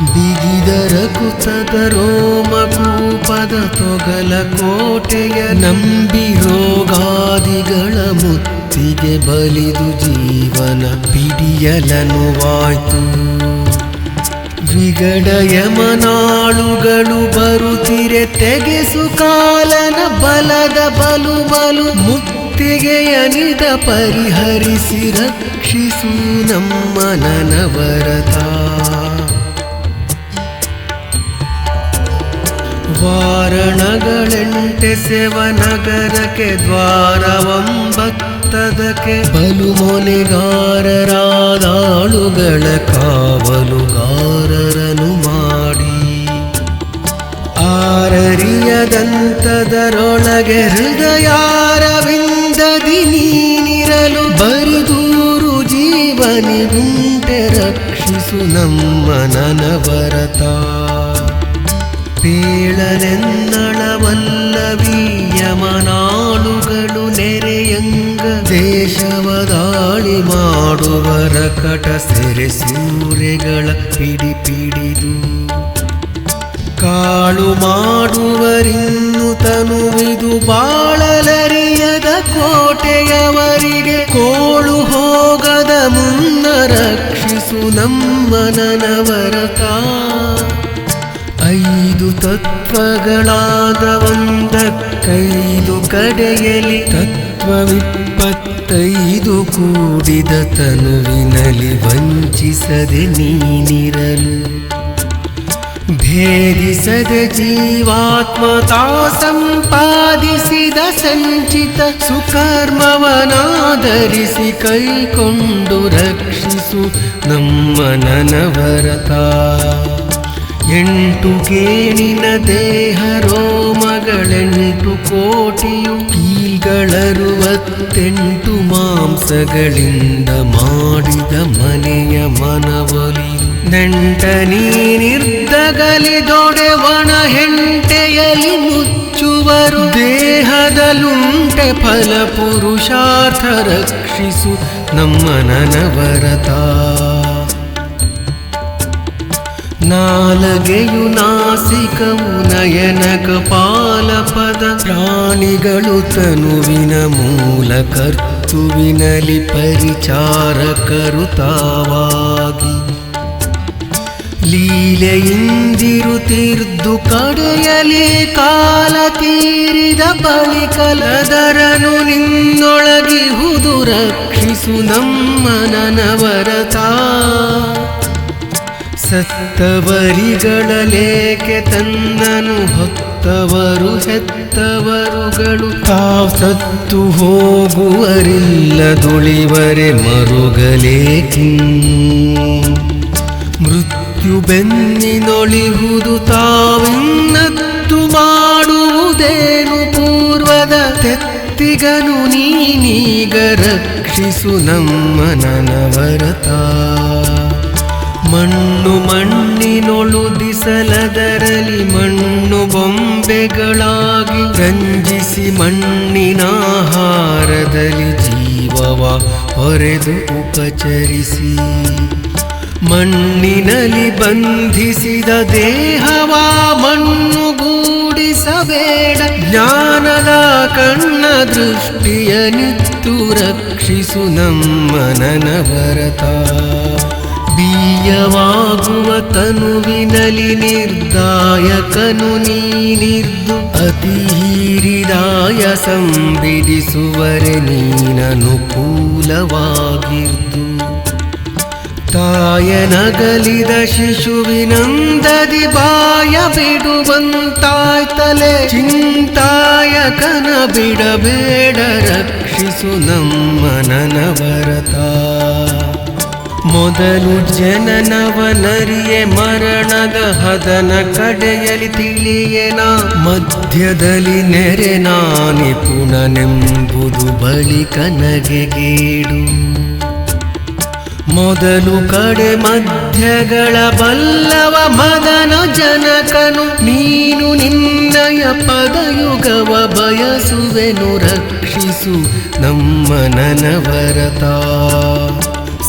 ಬಿಗಿದರ ಕುತದ ರೋಮಕೂಪದ ತೊಗಲ ಕೋಟೆಯ ನಂಬಿ ರೋಗಾದಿಗಳ ಮುತ್ತಿಗೆ ಬಲಿದು ಜೀವನ ಪಿಡಿಯಲನುವಾಯ್ತು ವಿಗಡಯಮನಾಳುಗಳು ಬರುತ್ತಿರೆ ತೆಗೆಸು ಕಾಲನ ಬಲದ ಬಲು ಬಲು ಮುತ್ತಿಗೆಯನಿದ ಪರಿಹರಿಸಿ ರಕ್ಷಿಸು ನಮ್ಮ ನನವರತ ವಾರಣಗಳೆಂಟೆಸೆವನಗರಕ್ಕೆ ದ್ವಾರವಂಬತ್ತದಕ್ಕೆ ಬಲು ಮೊನೆಗಾರರಾದಾಳುಗಳ ಕಾವಲುಗಾರರನು ಮಾಡಿ ಆರರಿಯದಂತದರೊಳಗೆ ಹೃದಯಾರವಿಂದದಿ ನೀನಿರಲು ಬರಿದೂರು ಜೀವನಿಗುಂಟೆ ರಕ್ಷಿಸು ನಮ್ಮ ನನವರತ ಪೇಳನೆನ್ನಳವಲ್ಲವೀಯಮನಾಳುಗಳು ನೆರೆಯಂಗ ದೇಶವದಾಳಿ ಮಾಡುವರ ಕಟ ಸೆರೆ ಸೂರೆಗಳ ಪಿಡಿದು ಕಾಳು ಮಾಡುವರಿನ್ನು ತನುವಿದು ಬಾಳಲರಿಯದ ಕೋಟೆಯವರಿಗೆ ಕೋಳು ಹೋಗದ ಮುನ್ನ ರಕ್ಷಿಸು ನಮ್ಮ ನನವರತ ಐದು ತತ್ವಗಳಾದ ಒಂದಕ್ಕೈದು ಕಡೆಯಲಿ ತತ್ವವಿಪ್ಪತ್ತೈದು ಕೂಡಿದ ತನುವಿನಲ್ಲಿ ವಂಚಿಸದೆ ನೀನಿರಲು ಭೇದಿಸದೆ ಜೀವಾತ್ಮತಾ ಸಂಪಾದಿಸಿದ ಸಂಚಿತ ಸುಕರ್ಮವನಾಧರಿಸಿ ಕೈಕೊಂಡು ರಕ್ಷಿಸು ನಮ್ಮ ನನವರತ ಎಂಟು ಕೇಣಿನ ದೇಹ ರೋಮಗಳೆಂಟು ಕೋಟಿಯು ಕೀಲ್ಗಳರುವತ್ತೆಂಟು ಮಾಂಸಗಳಿಂದ ಮಾಡಿದ ಮನೆಯ ಮನವೊಲಿಯು ನೆಂಟ ನೀನಿರ್ದಗಲಿದೊಡೆ ಒಣ ಹೆಂಟೆಯಲಿ ಮುಚ್ಚುವರು ದೇಹದಲುಂಟೆ ಫಲ ಪುರುಷಾರ್ಥ ರಕ್ಷಿಸು ನಮ್ಮ ನನವರತ ನಾಲಗೆಯು ನಾಸಿಕವು ನಯನ ಕಪಾಲಪದ ಪ್ರಾಣಿಗಳು ತನುವಿನ ಮೂಲ ಕರ್ತುವಿನಲಿ ಪರಿಚಾರಕರು ತಾವಾಗಿ ಲೀಲೆಯಿಂದಿರುತ್ತಿರ್ದು ಕಡೆಯಲಿ ಕಾಲ ತೀರಿದ ಬಳಿಕಲದರನು ನಿನ್ನೊಳಗಿಹುದು ರಕ್ಷಿಸು ನಮ್ಮ ನನವರತ ಸತ್ತವರಿಗಳಲೇಕೆ ತನ್ನನು ಹೊತ್ತವರು ಹೆತ್ತವರುಗಳು ತಾವ್ ಸತ್ತು ಹೋಗುವರಿಲ್ಲದುಳಿವರೆ ಮರುಗಲೇಕಿನ್ನು ಮೃತ್ಯು ಬೆನ್ನಿನೊಳಿಹುದು ತಾವಿನ್ನತ್ತು ಮಾಡುವುದೇನು ಪೂರ್ವದ ತೆತ್ತಿಗನು ನೀನೀಗ ರಕ್ಷಿಸು ನಮ್ಮ ನನವರತ ಮಣ್ಣು ಮಣ್ಣಿನೊಳುದಿಸಲದರಲಿ ಮಣ್ಣು ಬೊಂಬೆಗಳಾಗಿ ರಂಜಿಸಿ ಮಣ್ಣಿನಾಹಾರದಲ್ಲಿ ಜೀವವ ಹೊರೆದು ಉಪಚರಿಸಿ ಮಣ್ಣಿನಲ್ಲಿ ಬಂಧಿಸಿದ ದೇಹವ ಮಣ್ಣುಗೂಡಿಸಬೇಡ ಜ್ಞಾನದ ಕಣ್ಣ ದೃಷ್ಟಿಯನಿತ್ತು ರಕ್ಷಿಸು ನಮ್ಮ ನನವರತ ಬೀಯವಾಗುವ ತನುವಿನಲಿ ನಿರ್ದಾಯಕನು ನೀನಿರ್ದು ಅತಿ ಹೀರಿದಾಯ ಸಂಬಿಡಿಸುವರೆ ನೀನನುಕೂಲವಾಗಿರ್ದು ತಾಯನಗಲಿದ ಶಿಶುವಿನಂದದಿ ಬಾಯ ಬಿಡುವಂತಾಯ್ತಲೆ ಚಿಂತಾಯಕನ ಬಿಡಬೇಡ ರಕ್ಷಿಸು ನಮ್ಮ ನನವರತ ಮೊದಲು ಜನನವನರಿಯೆ ಮರಣದ ಹದನ ಕಡೆಯಲಿ ತಿಳಿಯೇನ ಮಧ್ಯದಲ್ಲಿ ನೆರೆ ನಿಪುಣನೆಂಬುದು ಬಳಿಕ ನಗೆಗೇಡು ಮೊದಲು ಕಡೆ ಮಧ್ಯಗಳ ಬಲ್ಲವ ಮದನ ಜನಕನು ನೀನು ನಿನ್ನಯ ಪದಯುಗವ ಬಯಸುವೆನು ರಕ್ಷಿಸು ನಮ್ಮ ನನವರತ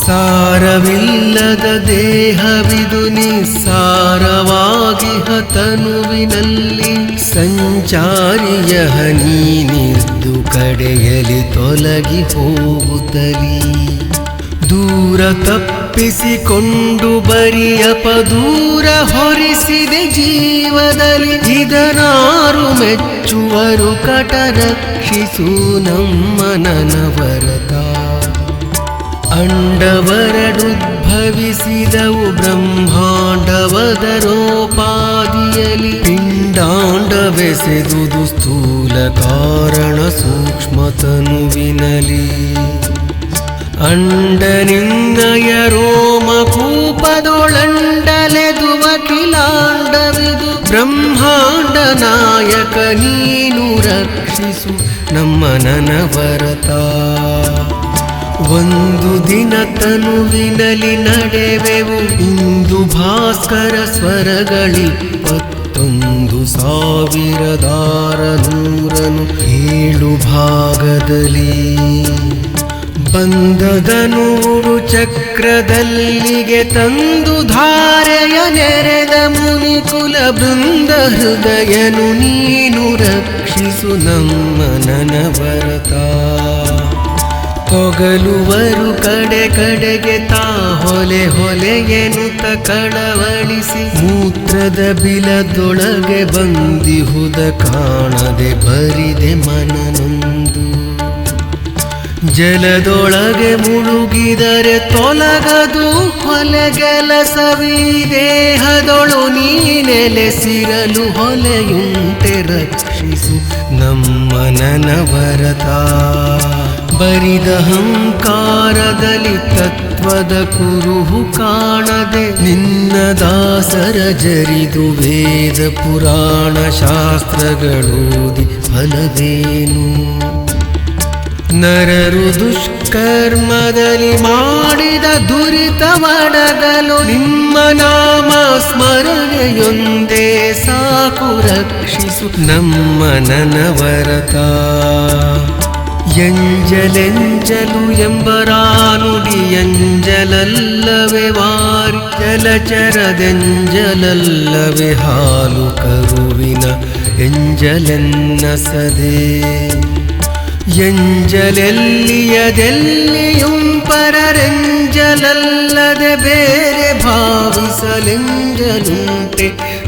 ಸಾರವಿಲ್ಲದ ದೇಹವಿದು ನಿಸ್ಸಾರವಾಗಿ ಹತನುವಿನಲ್ಲಿ ಸಂಚಾರಿಯ ನೀನಿದ್ದು ಕಡೆಯಲಿ ತೊಲಗಿ ಹೋಗುತ್ತಲಿ ದೂರ ತಪ್ಪಿಸಿಕೊಂಡು ಬರಿಯಪದೂರ ಹೊರಿಸಿದೆ ಜೀವದಲ್ಲಿ ಇದನಾರು ಮೆಚ್ಚುವರು ಕಟ ರಕ್ಷಿಸು ನಮ್ಮ ನನವರತ ಅಂಡವರಡುದ್ಭವಿಸಿದವು ಬ್ರಹ್ಮಾಂಡವದರೋಪಾದಿಯಲಿ ಪಿಂಡಾಂಡವೆಸೆದುದು ಸ್ಥೂಲ ಕಾರಣ ಸೂಕ್ಷ್ಮತನುವಿನಲಿ ಅಂಡನಿಂದಯ ರೋಮಕೂಪದೊಳಂಡಲೆದುವ ಕಿಲಾಂಡವಿದು ಬ್ರಹ್ಮಾಂಡ ನಾಯಕ ನೀನು ರಕ್ಷಿಸು ನಮ್ಮ ನನವರತ ಒಂದು ದಿನ ತನುವಿನಲಿ ನಡೆವೆವು ಇಂದು ಭಾಸ್ಕರ ಸ್ವರಗಳಿಪ್ಪತ್ತೊಂದು 1,600 ಭಾಗದಲ್ಲಿ ಬಂದದ ನೂರು ಚಕ್ರದಲ್ಲಿಗೆ ತಂದು ಧಾರೆಯ ನೆರೆದ ಮುನಿಕುಲ ಬೃಂದ ಹೃದಯನು ನೀನು ರಕ್ಷಿಸು ನಮ್ಮ ನನವರತ ತೊಗಲುವರು ಕಡೆ ಕಡೆಗೆ ತಾ ಹೊಲೆ ಹೊಲೆಯೆನುತ ಕಳವಳಿಸಿ ಮೂತ್ರದ ಬಿಲದೊಳಗೆ ಬಂದಿಹುದ ಕಾಣದೆ ಬರಿದೆ ಮನನೊಂದು ಜಲದೊಳಗೆ ಮುಳುಗಿದರೆ ತೊಲಗದು ಹೊಲೆಗೆಲಸವಿ ದೇಹದೊಳು ನೀನೆಲೆಸಿರಲು ಹೊಲೆಯುಂಟೆ ರಕ್ಷಿಸು ನಮ್ಮ ನನವರತ ಬರಿದ ಹಂಕಾರದಲ್ಲಿ ತತ್ವದ ಕುರುಹು ಕಾಣದೆ ನಿನ್ನ ದಾಸರ ಜರಿದು ವೇದ ಪುರಾಣ ಶಾಸ್ತ್ರಗಳೂದಿ ಫಲವೇನು ನರರು ದುಷ್ಕರ್ಮದಲ್ಲಿ ಮಾಡಿದ ದುರಿತವಡಗಲು ನಿಮ್ಮ ನಾಮ ಸ್ಮರಣೆಯೊಂದೇ ಸಾಕು ರಕ್ಷಿಸು ನಮ್ಮ ನನವರತ ಎಂಜಲೆಂಜಲು ಎಂಬರಾನುಡಿ ಎಂಜಲಲ್ಲವೇ ವಾರಿ ಜಲಚರದೆಂಜಲಲ್ಲವೇ ಹಾಲು ಕರುವಿನ ಎಂಜಲೆನ್ನಸದೆ ಎಂಜಲೆಲ್ಲಿಯದೆಲ್ಲಿಯುಂ ಪರರೆಂಜಲಲ್ಲದೆ ಬೇರೆ ಭಾವಿಸಲೆಂಜಲುಂಟೆ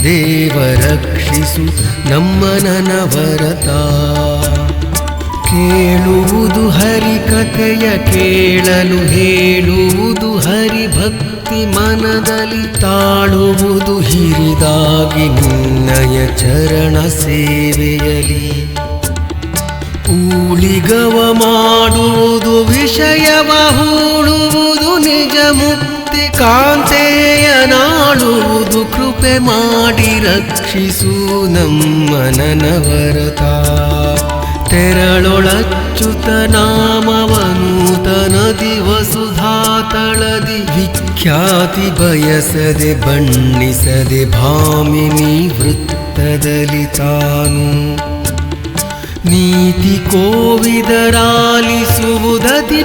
ದೇವ ರಕ್ಷಿಸು ನಮ್ಮ ನನವರತ ಕೇಳುವುದು ಹರಿಕಥೆಯ ಕೇಳಲು ಹೇಳುವುದು ಹರಿಭಕ್ತಿ ಮನದಲ್ಲಿ ತಾಳುವುದು ಹಿರಿದಾಗಿ ನಿನ್ನಯ ಚರಣ ಸೇವೆಯಲಿ ಊಳಿಗವ ಮಾಡುವುದು ವಿಷಯವ ಹೂಳುವುದು ನಿಜ ಮುಕ್ತಿ ಕಾಂತೆಯ ನಾಳುವುದು ಕೃಪೆ ಮಾಡಿ ರಕ್ಷಿಸು ನಮ್ಮ ನನವರತ ತೆರಳೊಳಚ್ಯುತ ನಾಮವನೂತನದಿ ವಸುಧಾತಳದಿ ವಿಖ್ಯಾತಿ ಬಯಸದೆ ಬಣ್ಣಿಸದೆ ಭಾಮಿನಿ ವೃತ್ತದಲ್ಲಿ ತಾನು ನೀತಿ ಕೋವಿದರಾಲಿಸುವುದತಿ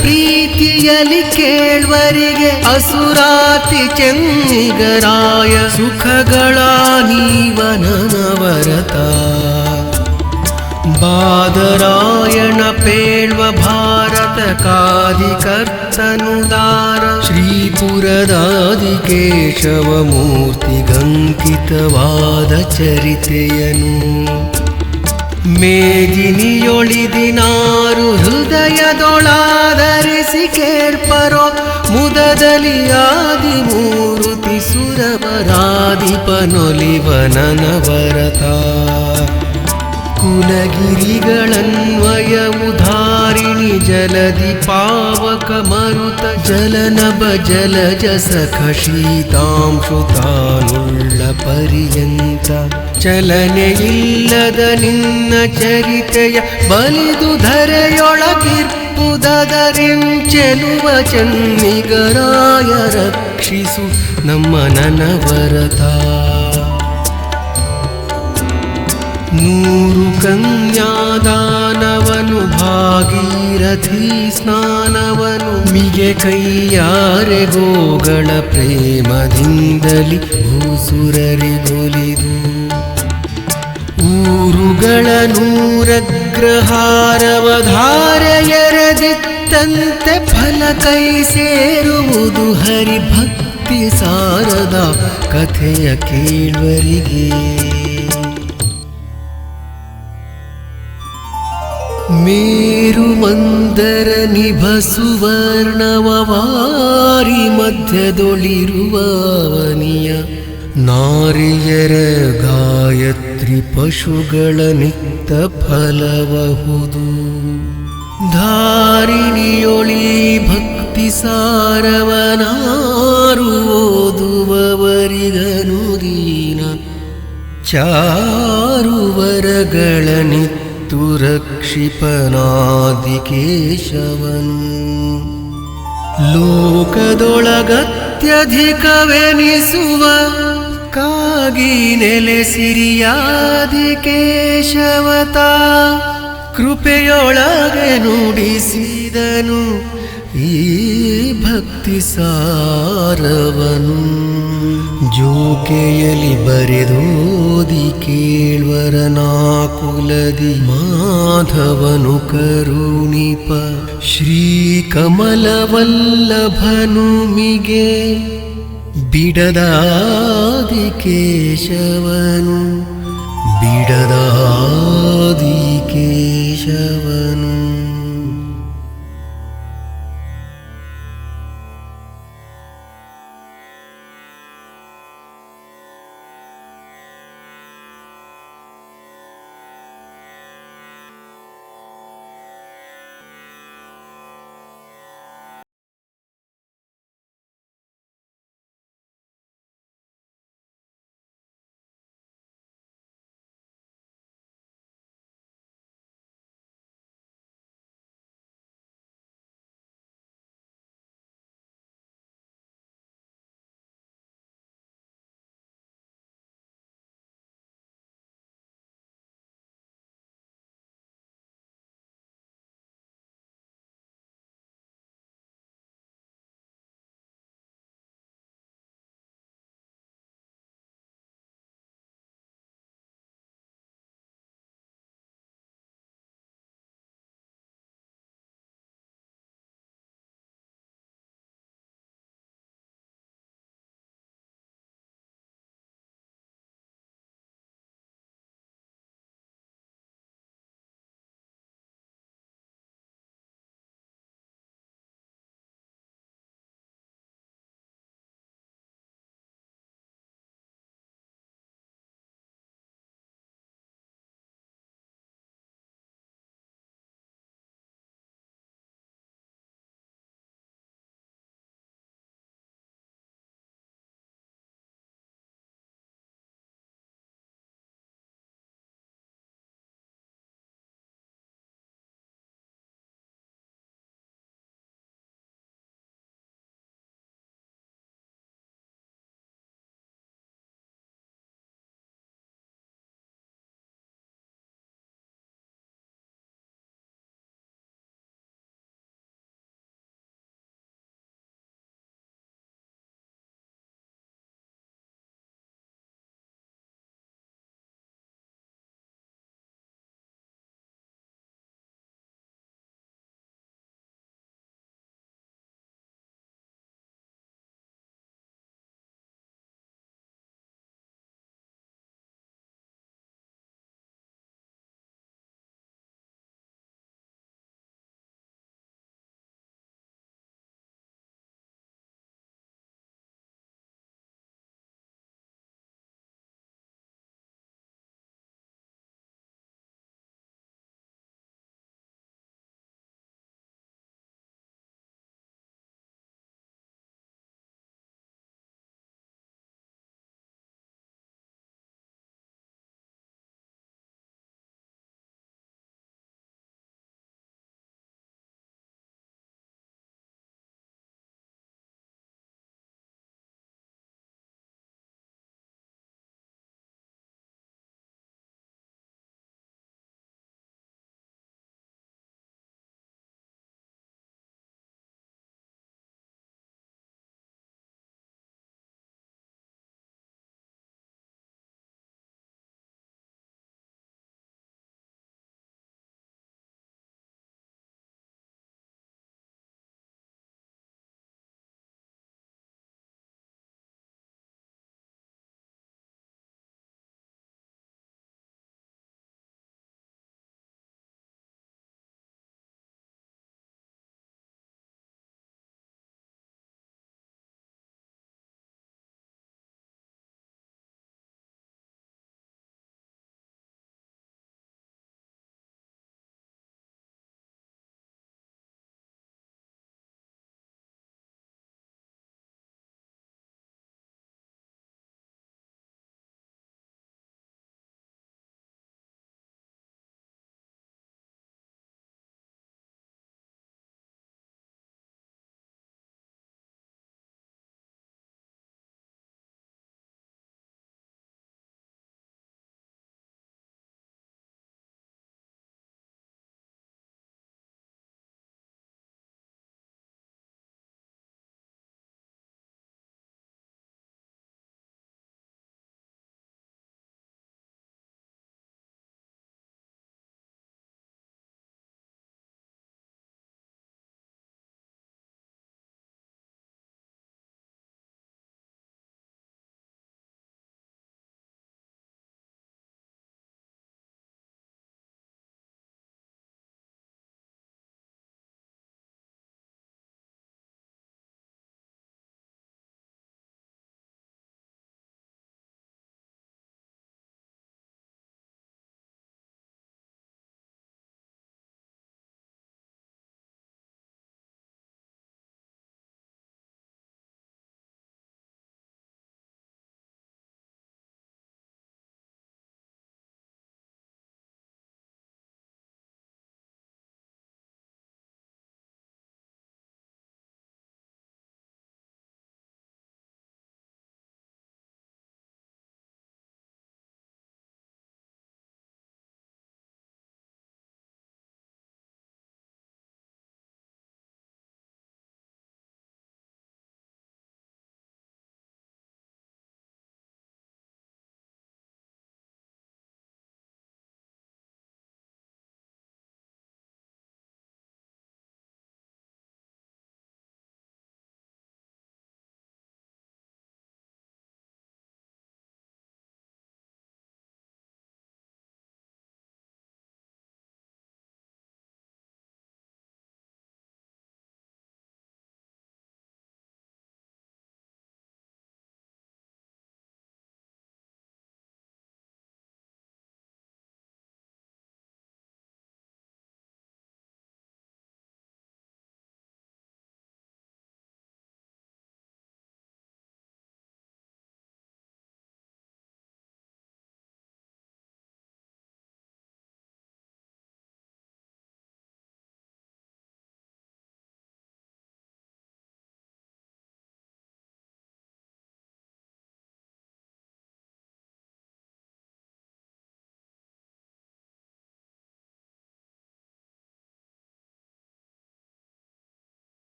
ಪ್ರೀತಿಯಲಿ ಕೇಳ್ವರಿಗೆ ಅಸುರಾತಿ ಚೆನ್ನಿಗರಾಯ ಸುಖಗಳ ನೀವನವರತ ಬಾದರಾಯಣ ಪೇಳ್ವ ಭಾರತ ಕಾದಿಕರ್ತನುದಾರ ಶ್ರೀಪುರದಾದಿ ಕೇಶವ ಮೂರ್ತಿಗಂಕಿತವಾದ ಚರಿತೆಯನು ಮೇದಿನಿಯೊಳಿದಿನಾರು ಹೃದಯದೊಳಾಧರಿಸಿ ಕೇಳ್ಪರೋ ಮುದದಲ್ಲಿ ಆದಿಮೂರುತಿ ಸುರವರಾಧಿಪನೊಲಿವನನವರತ ಕುಲಗಿರಿಗಳನ್ವಯವು ಧಾರಿಣಿ ಜಲಧಿ ಪಾವಕ ಮರುತ ಜಲನಭ ಜಲಜ ಸಖ ಶೀತಾಂಶುತಾನುಳ್ಳ ಪರ್ಯಂತ ಚಲನೆಯಿಲ್ಲದ ನಿನ್ನ ಚರಿತೆಯ ಬಲಿದು ಧರೆಯೊಳಗಿರ್ಪುದರಿಂಚೆಲುವ ಚೆನ್ನಿಗರಾಯ ರಕ್ಷಿಸು ನಮ್ಮ ನನವರತ. 100 ಕನ್ಯಾದಾನವನು ಭಾಗೀರಥಿ ಸ್ನಾನವನು ಮಿಗೆ ಕೈಯಾರೆ ಗೋಗಳ ಪ್ರೇಮದಿಂದಲಿ ಭೂಸುರರಿಗೊಲಿದು ಊರುಗಳ 100 ಗ್ರಹಾರವಧಾರೆಯರೆದಿತ್ತಂತೆ ಫಲ ಕೈ ಸೇರುವುದು ಹರಿಭಕ್ತಿ ಸಾರದ ಕಥೆಯ ಕೇಳ್ವರಿಗೆ. ಮೇರು ಮಂದರ ನಿಭ ಸುವರ್ಣವಾರಿ ಮಧ್ಯದೊಳಿರುವವನಿಯ ನಾರಿಯರ ಗಾಯತ್ರಿ ಪಶುಗಳ ನಿತ್ಯ ಫಲಬಹುದು. ಧಾರಿಣಿಯೊಳಿ ಭಕ್ತಿ ಸಾರವನಾರು ಓದುವವರಿಗನುದೀನ ಚಾರುವರಗಳ ರಕ್ಷಿಪನಾದಿಕೇಶವನು ಲೋಕದೊಳಗತ್ಯಧಿಕವೆನಿಸುವ ಕಾಗಿ ನೆಲೆಸಿರಿಯಾದಿಕೇಶವತ ಕೃಪೆಯೊಳಗೆ ನುಡಿಸಿದನು ಈ ಭಕ್ತಿ ಸಾರವನು. ಜೋಕೆಯಲಿ ಬರೆದೋದಿ ಕೇಳ್ವರ ನಾಕುಲದಿ ಮಾಧವನು ಕರುಣಿಪ ಶ್ರೀಕಮಲವಲ್ಲಭನು ಮಿಗೆ ಬಿಡದಾದಿ ಕೇಶವನು ಬಿಡದಾದಿ ಕೇಶವನು.